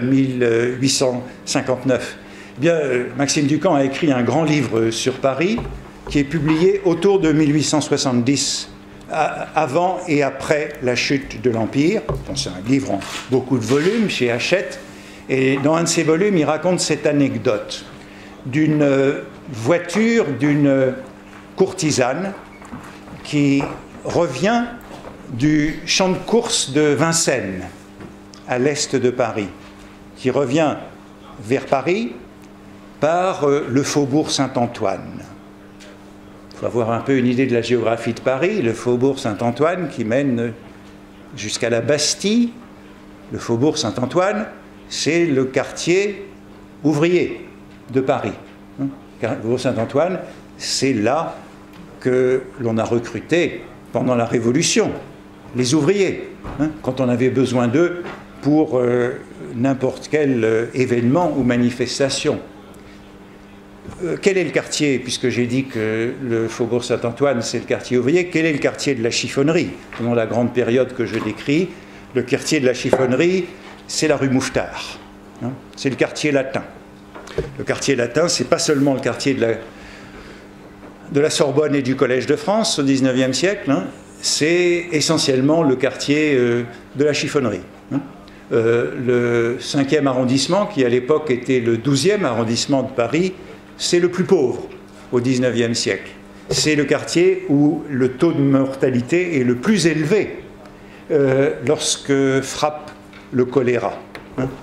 1859. Eh bien, Maxime Ducamp a écrit un grand livre sur Paris qui est publié autour de 1870, avant et après la chute de l'Empire. C'est un livre en beaucoup de volumes chez Hachette. Et dans un de ces volumes, il raconte cette anecdote d'une voiture d'une courtisane qui revient du champ de course de Vincennes, à l'est de Paris, qui revient vers Paris par le faubourg Saint-Antoine. Il faut avoir un peu une idée de la géographie de Paris. Le faubourg Saint-Antoine qui mène jusqu'à la Bastille. Le faubourg Saint-Antoine, c'est le quartier ouvrier de Paris. Le faubourg Saint-Antoine, c'est là que l'on a recruté pendant la Révolution les ouvriers, quand on avait besoin d'eux pour n'importe quel événement ou manifestation. Quel est le quartier, puisque j'ai dit que le faubourg Saint-Antoine, c'est le quartier ouvrier, quel est le quartier de la chiffonnerie? Pendant la grande période que je décris, le quartier de la chiffonnerie, c'est la rue Mouffetard. C'est le quartier latin. Le quartier latin, c'est pas seulement le quartier de la Sorbonne et du Collège de France au XIXe siècle, c'est essentiellement le quartier de la chiffonnerie. Le 5e arrondissement, qui à l'époque était le 12e arrondissement de Paris, c'est le plus pauvre au XIXe siècle. C'est le quartier où le taux de mortalité est le plus élevé lorsque frappe le choléra,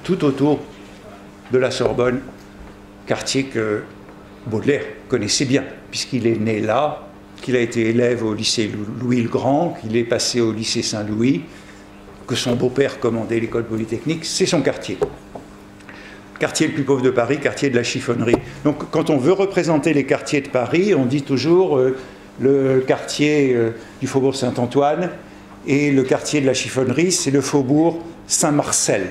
tout autour de la Sorbonne, quartier que Baudelaire connaissait bien, puisqu'il est né là, qu'il a été élève au lycée Louis-le-Grand, qu'il est passé au lycée Saint-Louis, que son beau-père commandait l'école polytechnique, c'est son quartier. Quartier le plus pauvre de Paris, quartier de la chiffonnerie. Donc quand on veut représenter les quartiers de Paris, on dit toujours le quartier du faubourg Saint-Antoine et le quartier de la chiffonnerie, c'est le faubourg Saint-Marcel,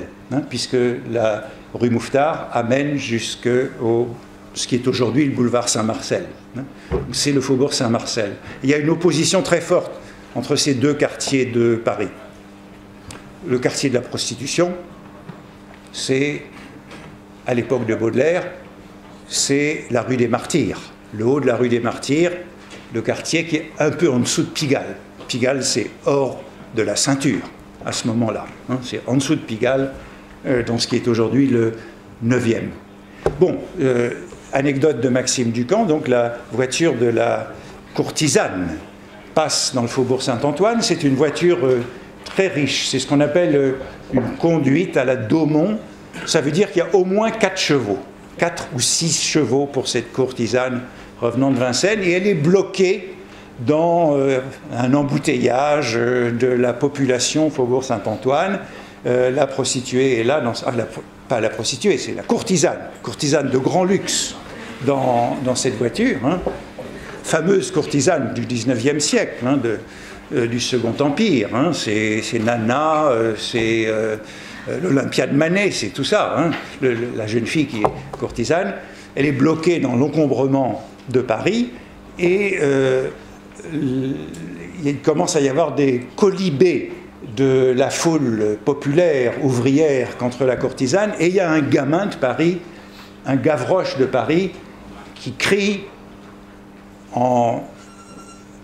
puisque la rue Mouffetard amène jusqu'au ce qui est aujourd'hui le boulevard Saint-Marcel. C'est le faubourg Saint-Marcel. Il y a une opposition très forte entre ces deux quartiers de Paris. Le quartier de la prostitution, c'est, à l'époque de Baudelaire, c'est la rue des Martyrs. Le haut de la rue des Martyrs, le quartier qui est un peu en dessous de Pigalle. Pigalle, c'est hors de la ceinture, à ce moment-là. C'est en dessous de Pigalle, dans ce qui est aujourd'hui le 9e. Bon, anecdote de Maxime Ducamp, donc la voiture de la courtisane passe dans le faubourg Saint-Antoine. C'est une voiture très riche, c'est ce qu'on appelle une conduite à la Daumont. Ça veut dire qu'il y a au moins 4 chevaux, 4 ou 6 chevaux pour cette courtisane revenant de Vincennes, et elle est bloquée dans un embouteillage de la population faubourg Saint-Antoine. La prostituée est là, pas la prostituée, c'est la courtisane de grand luxe dans cette voiture, hein, fameuse courtisane du 19e siècle, hein, du Second Empire, hein, c'est Nana, c'est l'Olympiade Manet, c'est tout ça, hein, la jeune fille qui est courtisane, elle est bloquée dans l'encombrement de Paris, et il commence à y avoir des colibés de la foule populaire, ouvrière contre la courtisane, et il y a un gamin de Paris, un Gavroche de Paris, qui crie en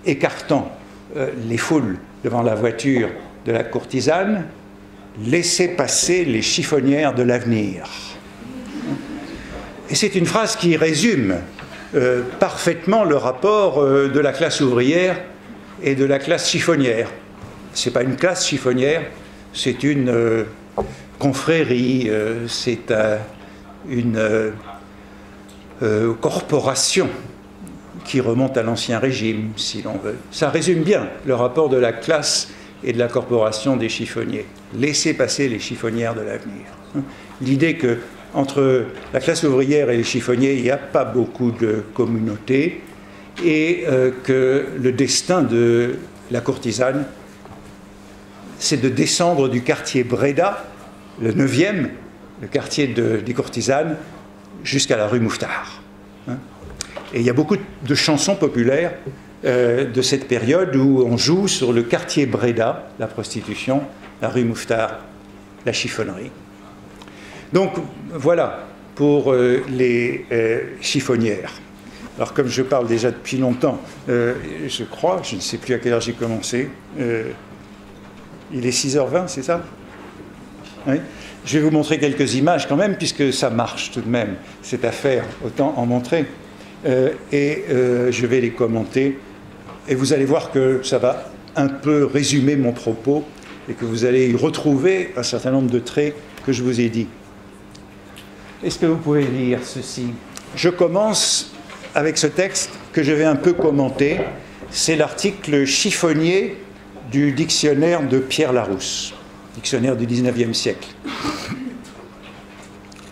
écartant les foules devant la voiture de la courtisane, « Laissez passer les chiffonnières de l'avenir ». Et c'est une phrase qui résume parfaitement le rapport de la classe ouvrière et de la classe chiffonnière. Ce n'est pas une classe chiffonnière, c'est une confrérie, c'est une corporation qui remonte à l'Ancien Régime, si l'on veut. Ça résume bien le rapport de la classe et de la corporation des chiffonniers. Laissez passer les chiffonnières de l'avenir. L'idée que entre la classe ouvrière et les chiffonniers, il n'y a pas beaucoup de communauté, et que le destin de la courtisane, c'est de descendre du quartier Bréda, le 9e, le quartier des courtisanes, jusqu'à la rue Mouffetard. Et il y a beaucoup de chansons populaires de cette période où on joue sur le quartier Bréda, la prostitution, la rue Mouffetard, la chiffonnerie. Donc voilà pour les chiffonnières. Alors comme je parle déjà depuis longtemps, je crois, je ne sais plus à quelle heure j'ai commencé, il est 6h20, c'est ça? Oui. Je vais vous montrer quelques images quand même, puisque ça marche tout de même, cette affaire, autant en montrer. Je vais les commenter, et vous allez voir que ça va un peu résumer mon propos, et que vous allez y retrouver un certain nombre de traits que je vous ai dit. Est-ce que vous pouvez lire ceci? Je commence avec ce texte que je vais un peu commenter. C'est l'article chiffonnier du dictionnaire de Pierre Larousse, dictionnaire du 19e siècle.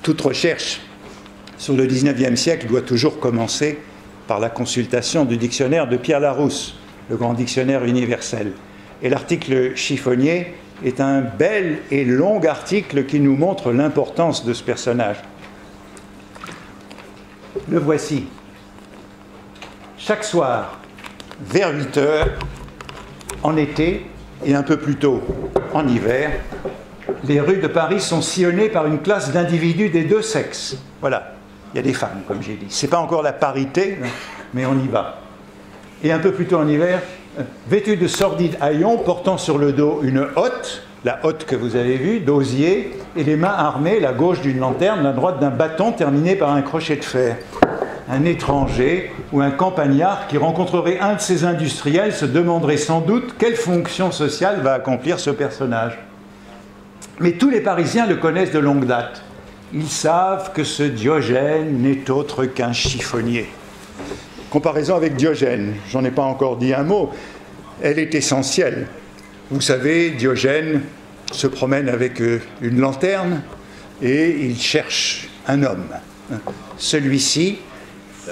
Toute recherche sur le 19e siècle doit toujours commencer par la consultation du dictionnaire de Pierre Larousse, le grand dictionnaire universel. Et l'article chiffonnier est un bel et long article qui nous montre l'importance de ce personnage. Le voici. Chaque soir, vers 8 heures, en été et un peu plus tôt en hiver, les rues de Paris sont sillonnées par une classe d'individus des deux sexes. Voilà, il y a des femmes, comme j'ai dit. Ce n'est pas encore la parité, mais on y va. Et un peu plus tôt en hiver, vêtus de sordides haillons, portant sur le dos une hotte, la hotte que vous avez vue, d'osier, et les mains armées, la gauche d'une lanterne, la droite d'un bâton terminé par un crochet de fer. Un étranger ou un campagnard qui rencontrerait un de ces industriels se demanderait sans doute quelle fonction sociale va accomplir ce personnage. Mais tous les Parisiens le connaissent de longue date. Ils savent que ce Diogène n'est autre qu'un chiffonnier. Comparaison avec Diogène, j'en ai pas encore dit un mot, elle est essentielle. Vous savez, Diogène se promène avec une lanterne et il cherche un homme. Celui-ci,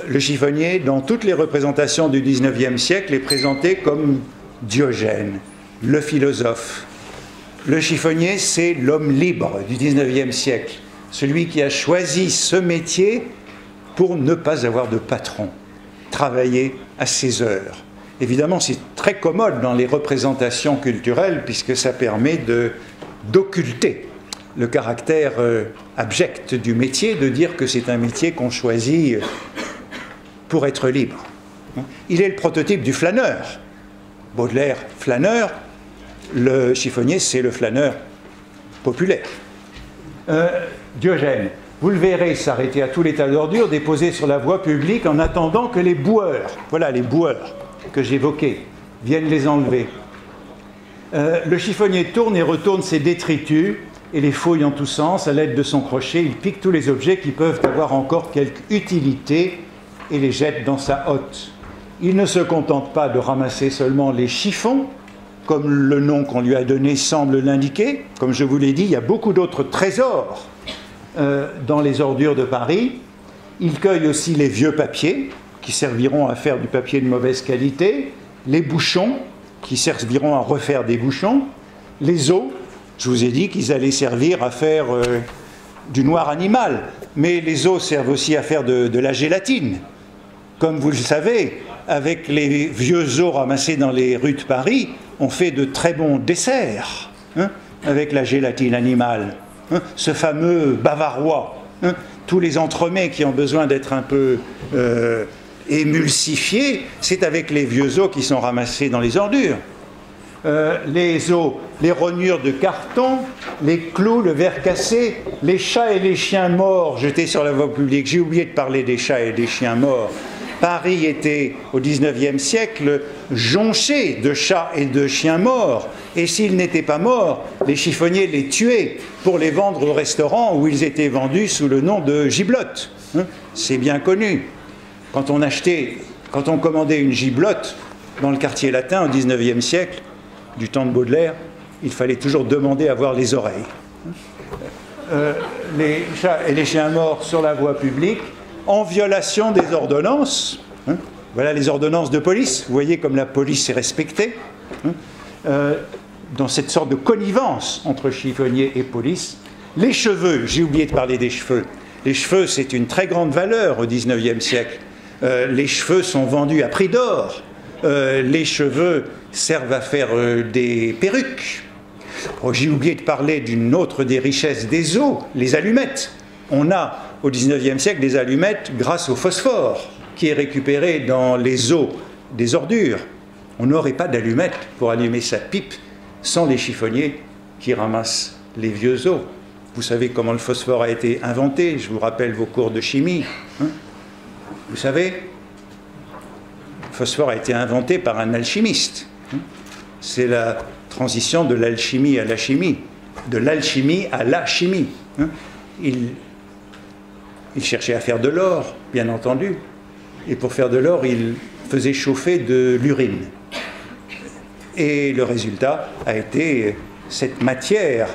le chiffonnier, dans toutes les représentations du XIXe siècle, est présenté comme Diogène, le philosophe. Le chiffonnier, c'est l'homme libre du XIXe siècle, celui qui a choisi ce métier pour ne pas avoir de patron, travailler à ses heures. Évidemment, c'est très commode dans les représentations culturelles, puisque ça permet d'occulter le caractère abject du métier, de dire que c'est un métier qu'on choisit pour être libre. Il est le prototype du flâneur. Baudelaire, flâneur, le chiffonnier, c'est le flâneur populaire. Diogène, vous le verrez s'arrêter à tous les tas d'ordures déposés sur la voie publique en attendant que les boueurs, voilà les boueurs que j'évoquais, viennent les enlever. Le chiffonnier tourne et retourne ses détritus et les fouille en tous sens. À l'aide de son crochet, il pique tous les objets qui peuvent avoir encore quelque utilité et les jette dans sa hotte. Il ne se contente pas de ramasser seulement les chiffons, comme le nom qu'on lui a donné semble l'indiquer. Comme je vous l'ai dit, il y a beaucoup d'autres trésors dans les ordures de Paris. Il cueille aussi les vieux papiers, qui serviront à faire du papier de mauvaise qualité, les bouchons, qui serviront à refaire des bouchons, les os, je vous ai dit qu'ils allaient servir à faire du noir animal, mais les os servent aussi à faire de la gélatine. Comme vous le savez, avec les vieux os ramassés dans les rues de Paris, on fait de très bons desserts, hein, avec la gélatine animale. Hein, ce fameux bavarois, hein, tous les entremets qui ont besoin d'être un peu émulsifiés, c'est avec les vieux os qui sont ramassés dans les ordures. Les os, les rognures de carton, les clous, le verre cassé, les chats et les chiens morts jetés sur la voie publique. J'ai oublié de parler des chats et des chiens morts. Paris était, au XIXe siècle, jonché de chats et de chiens morts. Et s'ils n'étaient pas morts, les chiffonniers les tuaient pour les vendre au restaurant où ils étaient vendus sous le nom de giblotte. Hein, c'est bien connu. Quand on commandait une giblotte dans le quartier latin au XIXe siècle, du temps de Baudelaire, il fallait toujours demander à voir les oreilles. Les chats et les chiens morts sur la voie publique, en violation des ordonnances. Hein, voilà les ordonnances de police. Vous voyez comme la police est respectée. Hein, dans cette sorte de connivence entre chiffonniers et police. Les cheveux, j'ai oublié de parler des cheveux. Les cheveux, c'est une très grande valeur au XIXe siècle. Les cheveux sont vendus à prix d'or. Les cheveux servent à faire des perruques. Oh, j'ai oublié de parler d'une autre des richesses des os, les allumettes. On a au XIXe siècle des allumettes grâce au phosphore qui est récupéré dans les os des ordures. On n'aurait pas d'allumettes pour allumer sa pipe sans les chiffonniers qui ramassent les vieux os. Vous savez comment le phosphore a été inventé, je vous rappelle vos cours de chimie. Hein, vous savez, le phosphore a été inventé par un alchimiste. C'est la transition de l'alchimie à la chimie, de l'alchimie à la chimie. Il cherchait à faire de l'or, bien entendu, et pour faire de l'or, il faisait chauffer de l'urine. Et le résultat a été cette matière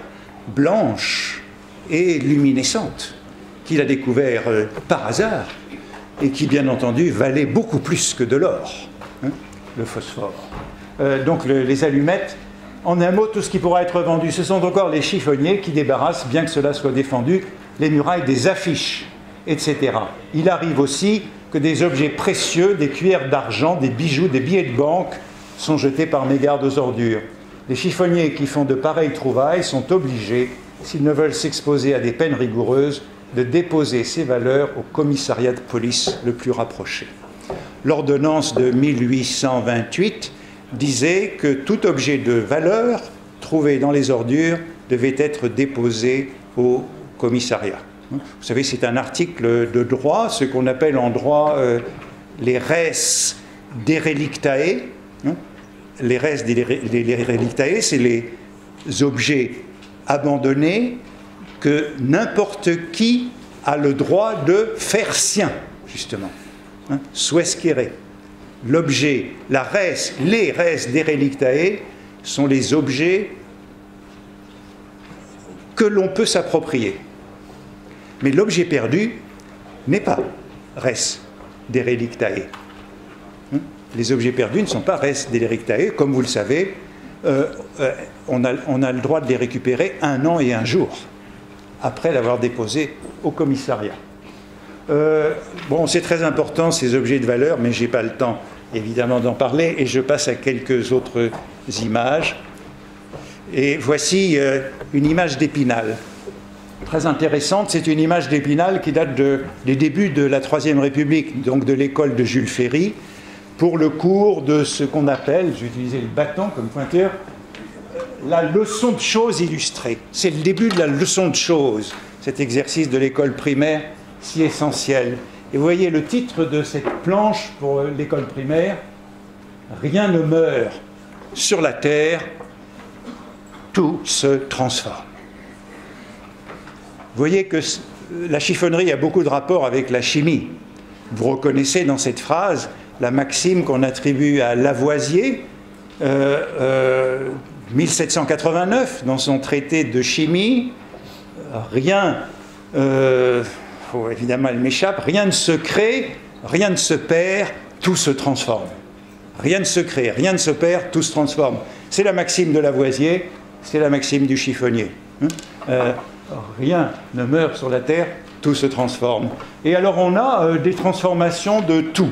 blanche et luminescente qu'il a découvert par hasard et qui, bien entendu, valait beaucoup plus que de l'or, hein, le phosphore. Donc les allumettes, en un mot, tout ce qui pourra être vendu, ce sont encore les chiffonniers qui débarrassent, bien que cela soit défendu, les murailles des affiches, etc. Il arrive aussi que des objets précieux, des cuillères d'argent, des bijoux, des billets de banque sont jetés par mégarde aux ordures. Les chiffonniers qui font de pareilles trouvailles sont obligés, s'ils ne veulent s'exposer à des peines rigoureuses, de déposer ces valeurs au commissariat de police le plus rapproché. L'ordonnance de 1828 disait que tout objet de valeur trouvé dans les ordures devait être déposé au commissariat. Vous savez, c'est un article de droit, ce qu'on appelle en droit les res derelictae. Les res derelictae, c'est les objets abandonnés que n'importe qui a le droit de faire sien, justement. Suescere. L'objet, les res derelictae sont les objets que l'on peut s'approprier. Mais l'objet perdu n'est pas res derelictae. Les objets perdus ne sont pas res derelictae. Comme vous le savez, on a le droit de les récupérer 1 an et 1 jour après l'avoir déposé au commissariat. Bon, c'est très important ces objets de valeur, mais je n'ai pas le temps évidemment d'en parler et je passe à quelques autres images. Et voici une image d'Épinal. Très intéressante, c'est une image d'Épinal qui date des débuts de la Troisième République, donc de l'école de Jules Ferry, pour le cours de ce qu'on appelle, je vais utiliser le bâton comme pointeur, la leçon de choses illustrée. C'est le début de la leçon de choses, cet exercice de l'école primaire si essentiel. Et vous voyez le titre de cette planche pour l'école primaire, « Rien ne meurt sur la terre, tout se transforme ». Vous voyez que la chiffonnerie a beaucoup de rapport avec la chimie. Vous reconnaissez dans cette phrase la maxime qu'on attribue à Lavoisier, 1789, dans son traité de chimie, rien, évidemment elle m'échappe, rien ne se crée, rien ne se perd, tout se transforme. Rien ne se crée, rien ne se perd, tout se transforme. C'est la maxime de Lavoisier, c'est la maxime du chiffonnier. Rien ne meurt sur la terre, tout se transforme. Et alors on a des transformations de tout.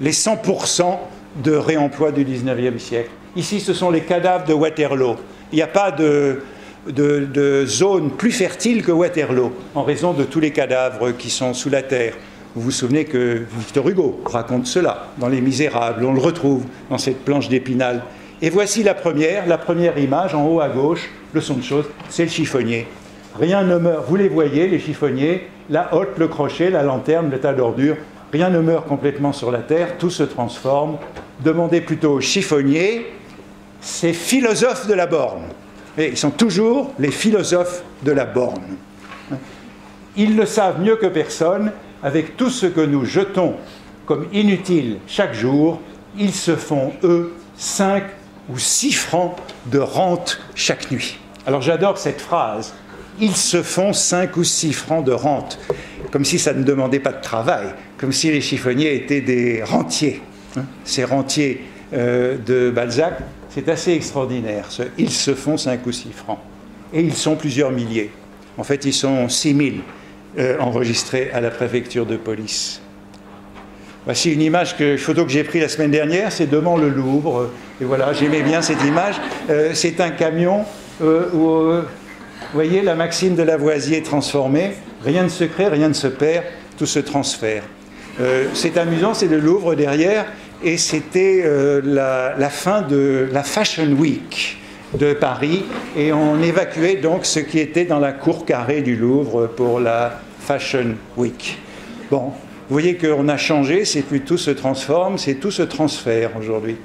Les 100% de réemploi du 19e siècle. Ici, ce sont les cadavres de Waterloo. Il n'y a pas de zone plus fertile que Waterloo, en raison de tous les cadavres qui sont sous la terre. Vous vous souvenez que Victor Hugo raconte cela dans Les Misérables. On le retrouve dans cette planche d'Épinal. Et voici la première image, en haut à gauche, leçon de choses, c'est le chiffonnier. Rien ne meurt. Vous les voyez, les chiffonniers, la hotte, le crochet, la lanterne, le tas d'ordures. Rien ne meurt complètement sur la terre, tout se transforme. Demandez plutôt aux chiffonniers, ces philosophes de la borne. Et ils sont toujours les philosophes de la borne. Ils le savent mieux que personne, avec tout ce que nous jetons comme inutile chaque jour, ils se font, eux, 5 ou 6 francs de rente chaque nuit. Alors j'adore cette phrase. Ils se font 5 ou 6 francs de rente, comme si ça ne demandait pas de travail, comme si les chiffonniers étaient des rentiers. Ces rentiers de Balzac, c'est assez extraordinaire. Ils se font 5 ou 6 francs. Et ils sont plusieurs milliers. En fait, ils sont 6000 enregistrés à la préfecture de police. Voici une photo que j'ai prise la semaine dernière, c'est devant le Louvre. Et voilà, j'aimais bien cette image. C'est un camion où... Vous voyez la maxime de Lavoisier transformée, rien ne se crée, rien ne se perd, tout se transfère. C'est amusant, c'est le Louvre derrière, et c'était la fin de la Fashion Week de Paris, et on évacuait donc ce qui était dans la cour carrée du Louvre pour la Fashion Week. Bon, vous voyez qu'on a changé, c'est plus tout se transforme, c'est tout se transfère aujourd'hui.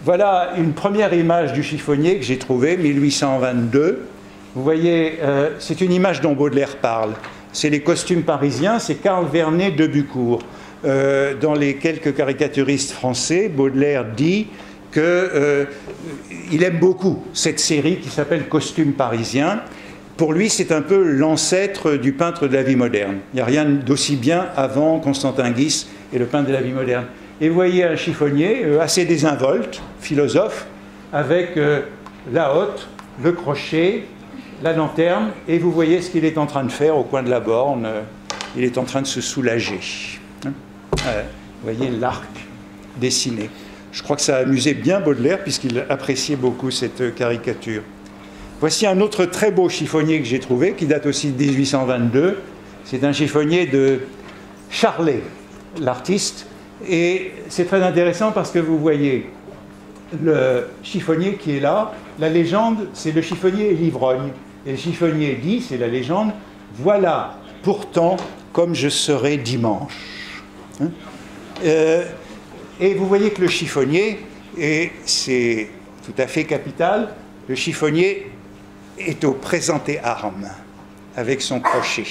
Voilà une première image du chiffonnier que j'ai trouvée, 1822. Vous voyez, c'est une image dont Baudelaire parle. C'est les costumes parisiens, c'est Carl Vernet de Bucourt. Dans les quelques caricaturistes français, Baudelaire dit qu'il aime beaucoup cette série qui s'appelle Costumes parisiens. Pour lui, c'est un peu l'ancêtre du peintre de la vie moderne. Il n'y a rien d'aussi bien avant Constantin Guis et le peintre de la vie moderne. Et vous voyez un chiffonnier assez désinvolte, philosophe, avec la hotte, le crochet, la lanterne, et vous voyez ce qu'il est en train de faire au coin de la borne. Il est en train de se soulager. Vous voyez l'arc dessiné. Je crois que ça a amusé bien Baudelaire, puisqu'il appréciait beaucoup cette caricature. Voici un autre très beau chiffonnier que j'ai trouvé, qui date aussi de 1822. C'est un chiffonnier de Charlet, l'artiste. Et c'est très intéressant parce que vous voyez le chiffonnier qui est là. La légende, c'est le chiffonnier et l'ivrogne. Et le chiffonnier dit, c'est la légende, « Voilà pourtant comme je serai dimanche ». Et vous voyez que le chiffonnier, et c'est tout à fait capital, le chiffonnier est au présenté armes avec son crochet.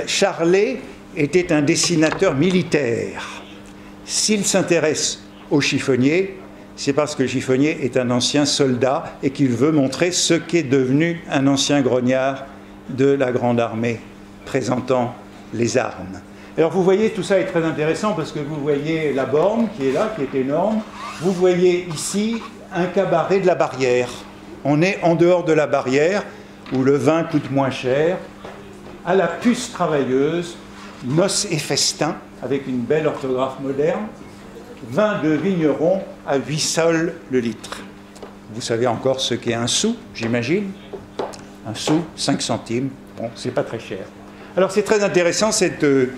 Charlet était un dessinateur militaire. S'il s'intéresse au chiffonnier, c'est parce que le chiffonnier est un ancien soldat et qu'il veut montrer ce qu'est devenu un ancien grognard de la Grande Armée, présentant les armes. Alors vous voyez, tout ça est très intéressant parce que vous voyez la borne qui est là, qui est énorme. Vous voyez ici un cabaret de la Barrière. On est en dehors de la Barrière, où le vin coûte moins cher, à la Puce Travailleuse, noces et festins, avec une belle orthographe moderne, vin de vigneron à 8 sols le litre. Vous savez encore ce qu'est un sou, j'imagine. Un sou, 5 centimes, bon, c'est pas très cher. Alors c'est très intéressant ce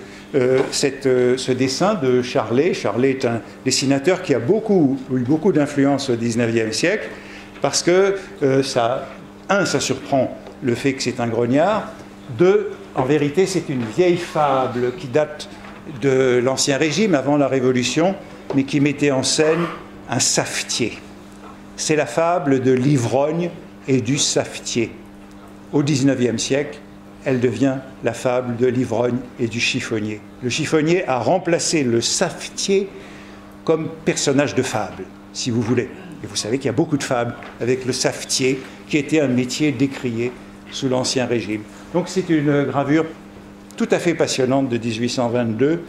dessin de Charlet. Charlet est un dessinateur qui a eu beaucoup d'influence au XIXe siècle, parce que ça surprend le fait que c'est un grognard. 2, en vérité, c'est une vieille fable qui date de l'Ancien Régime, avant la Révolution, mais qui mettait en scène un savetier. C'est la fable de l'ivrogne et du savetier. Au XIXe siècle, elle devient la fable de l'ivrogne et du chiffonnier. Le chiffonnier a remplacé le savetier comme personnage de fable, si vous voulez. Et vous savez qu'il y a beaucoup de fables avec le savetier, qui était un métier décrié sous l'Ancien Régime. Donc c'est une gravure tout à fait passionnante de 1822.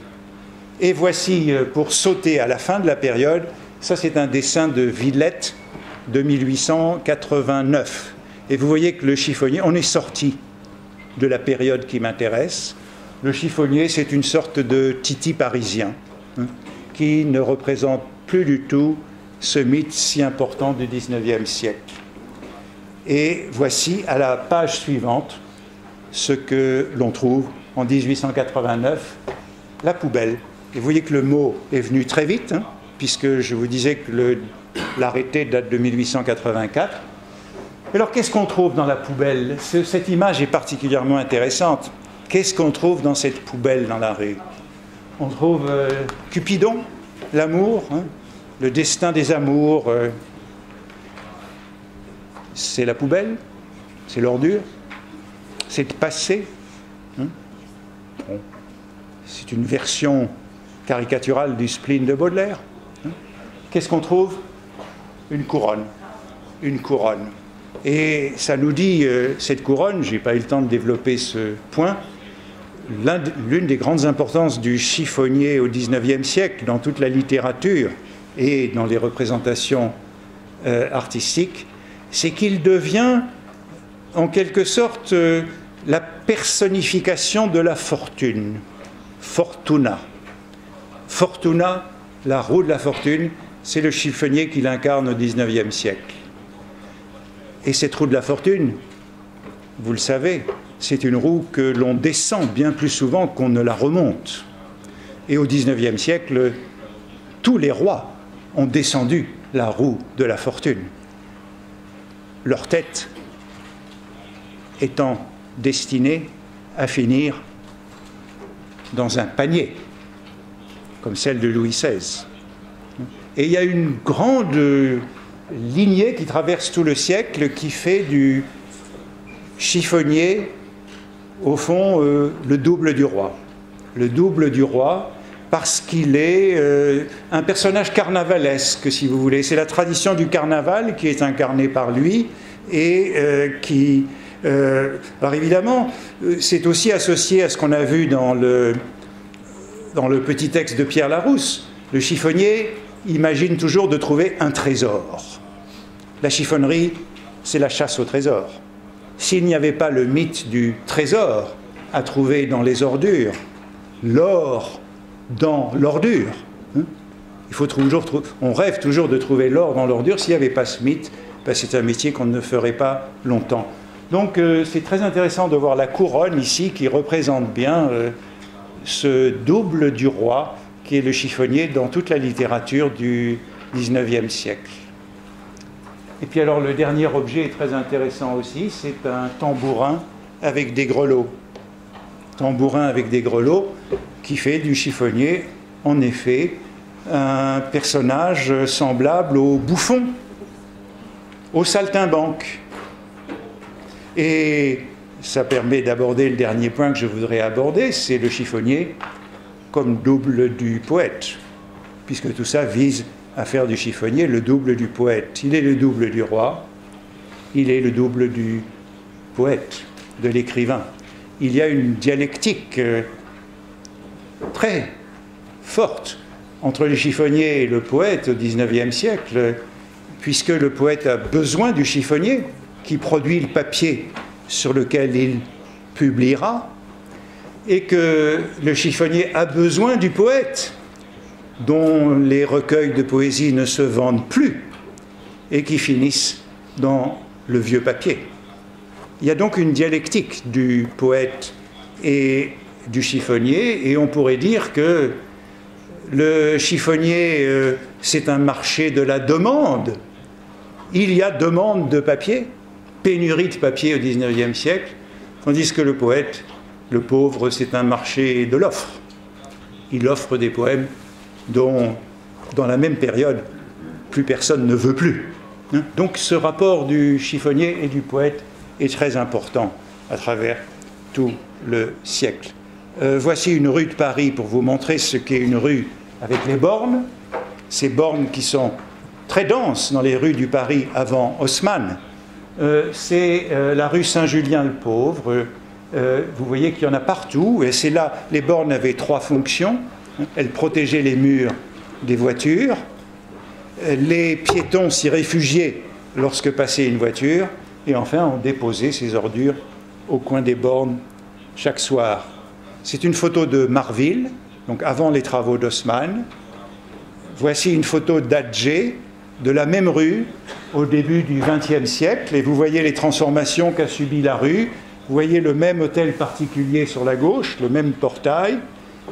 Et voici, pour sauter à la fin de la période, ça c'est un dessin de Villette de 1889. Et vous voyez que le chiffonnier, on est sorti de la période qui m'intéresse. Le chiffonnier, c'est une sorte de Titi parisien, qui ne représente plus du tout ce mythe si important du XIXe siècle. Et voici, à la page suivante, ce que l'on trouve en 1889, la poubelle. Et vous voyez que le mot est venu très vite, puisque je vous disais que l'arrêté date de 1884. Alors, qu'est-ce qu'on trouve dans la poubelle? Cette image est particulièrement intéressante. Qu'est-ce qu'on trouve dans cette poubelle dans la rue? On trouve Cupidon, l'amour, le destin des amours. C'est la poubelle, c'est l'ordure, c'est le passé. Bon. C'est une version caricaturale du spleen de Baudelaire. Qu'est-ce qu'on trouve? Une couronne. Une couronne. Et ça nous dit, cette couronne, je n'ai pas eu le temps de développer ce point, l'une des grandes importances du chiffonnier au XIXe siècle, dans toute la littérature et dans les représentations artistiques, c'est qu'il devient, en quelque sorte, la personnification de la fortune. Fortuna. Fortuna, la roue de la fortune, c'est le chiffonnier qui l'incarne au XIXe siècle. Et cette roue de la fortune, vous le savez, c'est une roue que l'on descend bien plus souvent qu'on ne la remonte. Et au XIXe siècle, tous les rois ont descendu la roue de la fortune. Leur tête étant destinée à finir dans un panier, comme celle de Louis XVI. Et il y a une grande lignée qui traverse tout le siècle qui fait du chiffonnier, au fond, le double du roi. Le double du roi, parce qu'il est un personnage carnavalesque, si vous voulez. C'est la tradition du carnaval qui est incarnée par lui et qui... alors évidemment, c'est aussi associé à ce qu'on a vu dans le petit texte de Pierre Larousse. Le chiffonnier imagine toujours de trouver un trésor. La chiffonnerie, c'est la chasse au trésor. S'il n'y avait pas le mythe du trésor à trouver dans les ordures, l'or dans l'ordure, il faut toujours on rêve toujours de trouver l'or dans l'ordure. S'il n'y avait pas ce mythe, ben c'est un métier qu'on ne ferait pas longtemps. Donc c'est très intéressant de voir la couronne ici qui représente bien ce double du roi qui est le chiffonnier dans toute la littérature du XIXe siècle. Et puis alors le dernier objet est très intéressant aussi, c'est un tambourin avec des grelots. Tambourin avec des grelots qui fait du chiffonnier, en effet, un personnage semblable au bouffon, au saltimbanque. Et ça permet d'aborder le dernier point que je voudrais aborder, c'est le chiffonnier comme double du poète, puisque tout ça vise à faire du chiffonnier le double du poète. Il est le double du roi, il est le double du poète, de l'écrivain. Il y a une dialectique très forte entre le chiffonnier et le poète au XIXe siècle, puisque le poète a besoin du chiffonnier qui produit le papier sur lequel il publiera, et que le chiffonnier a besoin du poète, dont les recueils de poésie ne se vendent plus, et qui finissent dans le vieux papier. Il y a donc une dialectique du poète et du chiffonnier, et on pourrait dire que le chiffonnier, c'est un marché de la demande. Il y a demande de papier, pénurie de papier au XIXe siècle, tandis que le poète, le pauvre, c'est un marché de l'offre. Il offre des poèmes dont, dans la même période, plus personne ne veut plus. Donc ce rapport du chiffonnier et du poète est très important à travers tout le siècle. Voici une rue de Paris pour vous montrer ce qu'est une rue avec les bornes. ces bornes qui sont très denses dans les rues du Paris avant Haussmann. C'est la rue Saint-Julien-le-Pauvre. Vous voyez qu'il y en a partout, et c'est là, les bornes avaient 3 fonctions. Elles protégeaient les murs des voitures, les piétons s'y réfugiaient lorsque passait une voiture, et enfin on déposait ces ordures au coin des bornes chaque soir. C'est une photo de Marville, donc avant les travaux d'Haussmann. Voici une photo d'Adger, de la même rue, au début du XXe siècle, et vous voyez les transformations qu'a subi la rue. Vous voyez le même hôtel particulier sur la gauche, le même portail,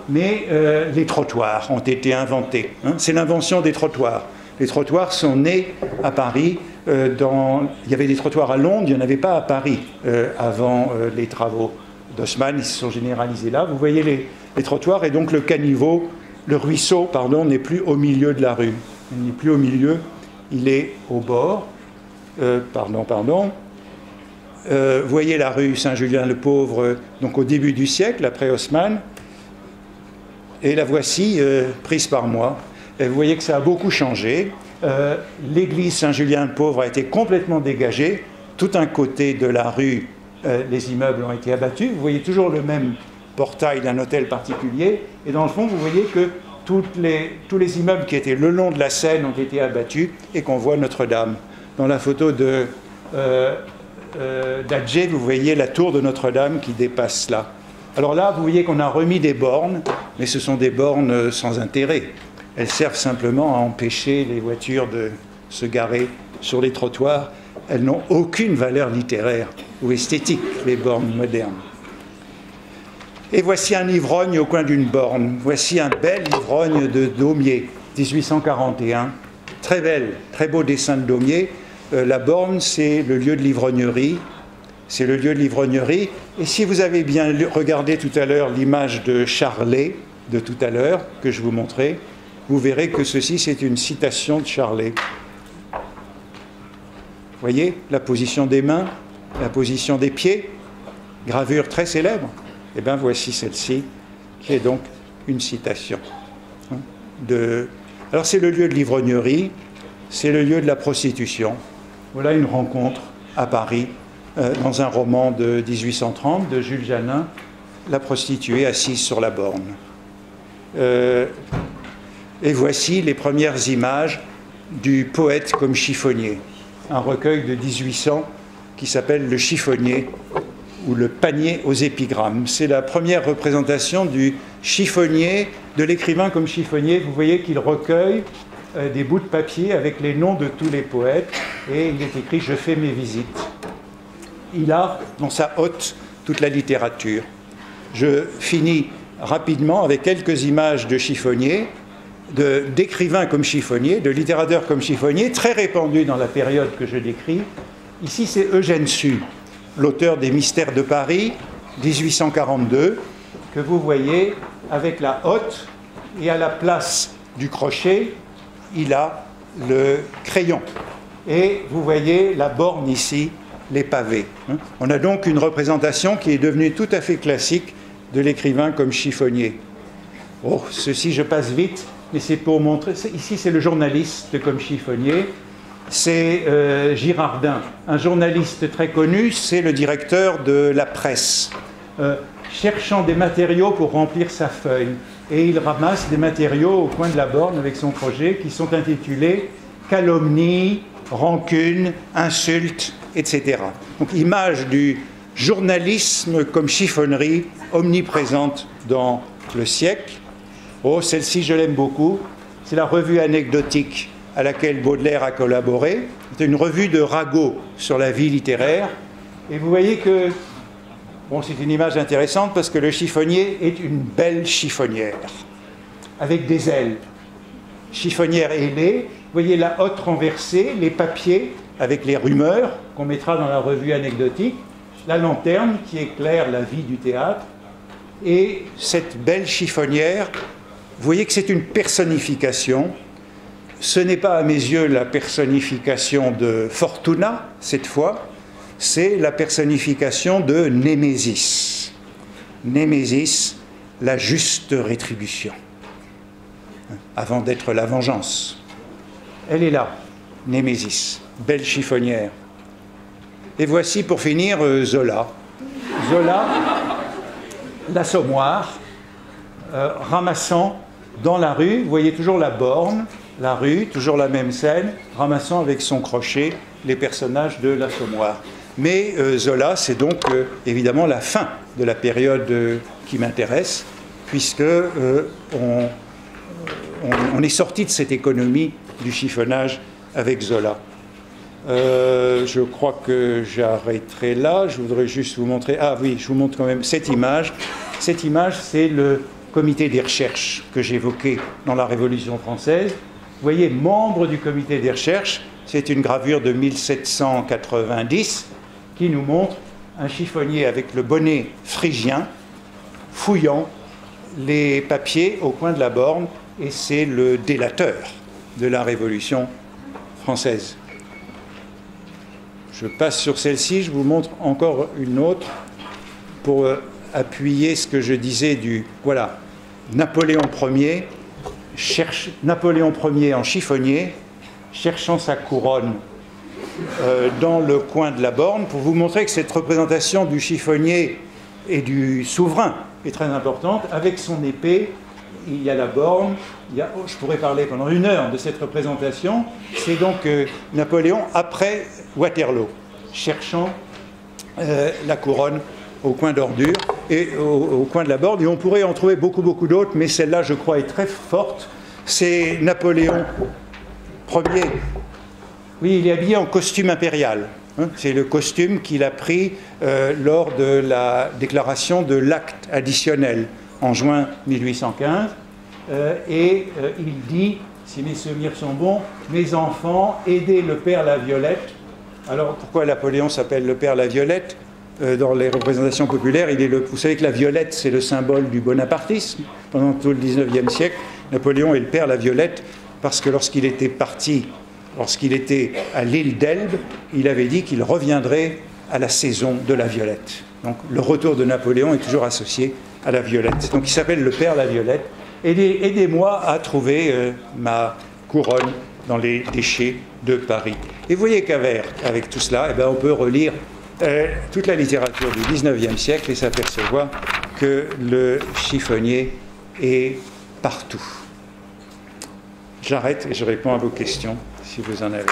mais les trottoirs ont été inventés. C'est l'invention des trottoirs. Les trottoirs sont nés à Paris. Il y avait des trottoirs à Londres, il n'y en avait pas à Paris avant les travaux d'Haussmann. Ils se sont généralisés là. Vous voyez les trottoirs, et donc le caniveau, le ruisseau, pardon, n'est plus au milieu de la rue. Il n'est plus au milieu, il est au bord. Vous voyez la rue Saint-Julien-le-Pauvre, donc au début du siècle, après Haussmann. Et la voici, prise par moi. Et vous voyez que ça a beaucoup changé. L'église Saint-Julien-le-Pauvre a été complètement dégagée. Tout un côté de la rue, les immeubles ont été abattus. Vous voyez toujours le même portail d'un hôtel particulier. Et dans le fond, vous voyez que tous les immeubles qui étaient le long de la Seine ont été abattus, et qu'on voit Notre-Dame. Dans la photo d'Adger, vous voyez la tour de Notre-Dame qui dépasse là. Alors là, vous voyez qu'on a remis des bornes, mais ce sont des bornes sans intérêt. Elles servent simplement à empêcher les voitures de se garer sur les trottoirs. Elles n'ont aucune valeur littéraire ou esthétique, les bornes modernes. Et voici un ivrogne au coin d'une borne. Voici un bel ivrogne de Daumier, 1841. Très belle, très beau dessin de Daumier. La borne, c'est le lieu de l'ivrognerie. C'est le lieu de l'ivrognerie. Et si vous avez bien regardé tout à l'heure l'image de Charlet, de tout à l'heure, que je vous montrais, vous verrez que ceci, c'est une citation de Charlet. Vous voyez la position des mains, la position des pieds, gravure très célèbre. Eh bien, voici celle-ci, qui est donc une citation. Alors, c'est le lieu de l'ivrognerie, c'est le lieu de la prostitution. Voilà une rencontre à Paris, dans un roman de 1830 de Jules Janin, la prostituée assise sur la borne. Et voici les premières images du poète comme chiffonnier, un recueil de 1800 qui s'appelle Le chiffonnier ou Le panier aux épigrammes. C'est la première représentation du chiffonnier, de l'écrivain comme chiffonnier. Vous voyez qu'il recueille des bouts de papier avec les noms de tous les poètes, et il est écrit « Je fais mes visites ». Il a dans sa hotte toute la littérature. Je finis rapidement avec quelques images de chiffonniers, d'écrivains comme chiffonniers, de littérateurs comme chiffonniers, très répandus dans la période que je décris. Ici, c'est Eugène Sue, l'auteur des Mystères de Paris, 1842, que vous voyez avec la hotte, et à la place du crochet, il a le crayon. Et vous voyez la borne ici, les pavés. On a donc une représentation qui est devenue tout à fait classique de l'écrivain comme chiffonnier. Oh, ceci, je passe vite, mais c'est pour montrer. Ici, c'est le journaliste comme chiffonnier. C'est Girardin, un journaliste très connu, c'est le directeur de la presse, cherchant des matériaux pour remplir sa feuille. Et il ramasse des matériaux au coin de la borne avec son projet qui sont intitulés « Calomnie »,« Rancune »,« Insulte », etc. Donc, image du journalisme comme chiffonnerie omniprésente dans le siècle. Oh, celle-ci, je l'aime beaucoup. C'est la revue anecdotique à laquelle Baudelaire a collaboré. C'est une revue de ragots sur la vie littéraire. Et vous voyez que, bon, c'est une image intéressante parce que le chiffonnier est une belle chiffonnière, avec des ailes. Chiffonnière ailée, vous voyez la hotte renversée, les papiers avec les rumeurs qu'on mettra dans la revue anecdotique, la lanterne qui éclaire la vie du théâtre, et cette belle chiffonnière, vous voyez que c'est une personnification. Ce n'est pas à mes yeux la personnification de Fortuna, cette fois, c'est la personnification de Némésis. Némésis, la juste rétribution. avant d'être la vengeance. Elle est là, Némésis, belle chiffonnière. Et voici pour finir Zola. Zola, l'assommoir, ramassant dans la rue, vous voyez toujours la borne, la rue, toujours la même scène, ramassant avec son crochet les personnages de l'assommoir. Mais Zola, c'est donc évidemment la fin de la période qui m'intéresse, puisque on est sorti de cette économie du chiffonnage avec Zola. Je crois que j'arrêterai là. Je voudrais juste vous montrer... Ah oui, je vous montre quand même cette image. Cette image, c'est le comité des recherches que j'évoquais dans la Révolution française. Vous voyez, membre du comité des recherches, c'est une gravure de 1790 qui nous montre un chiffonnier avec le bonnet phrygien fouillant les papiers au coin de la borne, et c'est le délateur de la Révolution française. Je passe sur celle-ci, je vous montre encore une autre pour appuyer ce que je disais du... Voilà, Napoléon Ier en chiffonnier, cherchant sa couronne dans le coin de la borne, pour vous montrer que cette représentation du chiffonnier et du souverain est très importante. Avec son épée, il y a la borne, je pourrais parler pendant 1 heure de cette représentation. C'est donc Napoléon après Waterloo, cherchant la couronne au coin d'ordure et au coin de la borne. Et on pourrait en trouver beaucoup d'autres, mais celle-là, je crois, est très forte. C'est Napoléon Ier. Oui, il est habillé en costume impérial. C'est le costume qu'il a pris lors de la déclaration de l'acte additionnel en juin 1815. Il dit, si mes souvenirs sont bons, « Mes enfants, aidez le père La Violette ». Alors, pourquoi Napoléon s'appelle le père La Violette ? Dans les représentations populaires, vous savez que la violette, c'est le symbole du bonapartisme. Pendant tout le XIXe siècle, Napoléon est le père La Violette parce que lorsqu'il était parti, lorsqu'il était à l'île d'Elbe, il avait dit qu'il reviendrait à la saison de la violette. Donc le retour de Napoléon est toujours associé à la violette. Donc il s'appelle le père La Violette. Aidez-moi à trouver ma couronne dans les déchets de Paris. Et vous voyez qu'avec tout cela, eh bien, on peut relire toute la littérature du XIXe siècle et s'apercevoir que le chiffonnier est partout. J'arrête et je réponds à vos questions si vous en avez.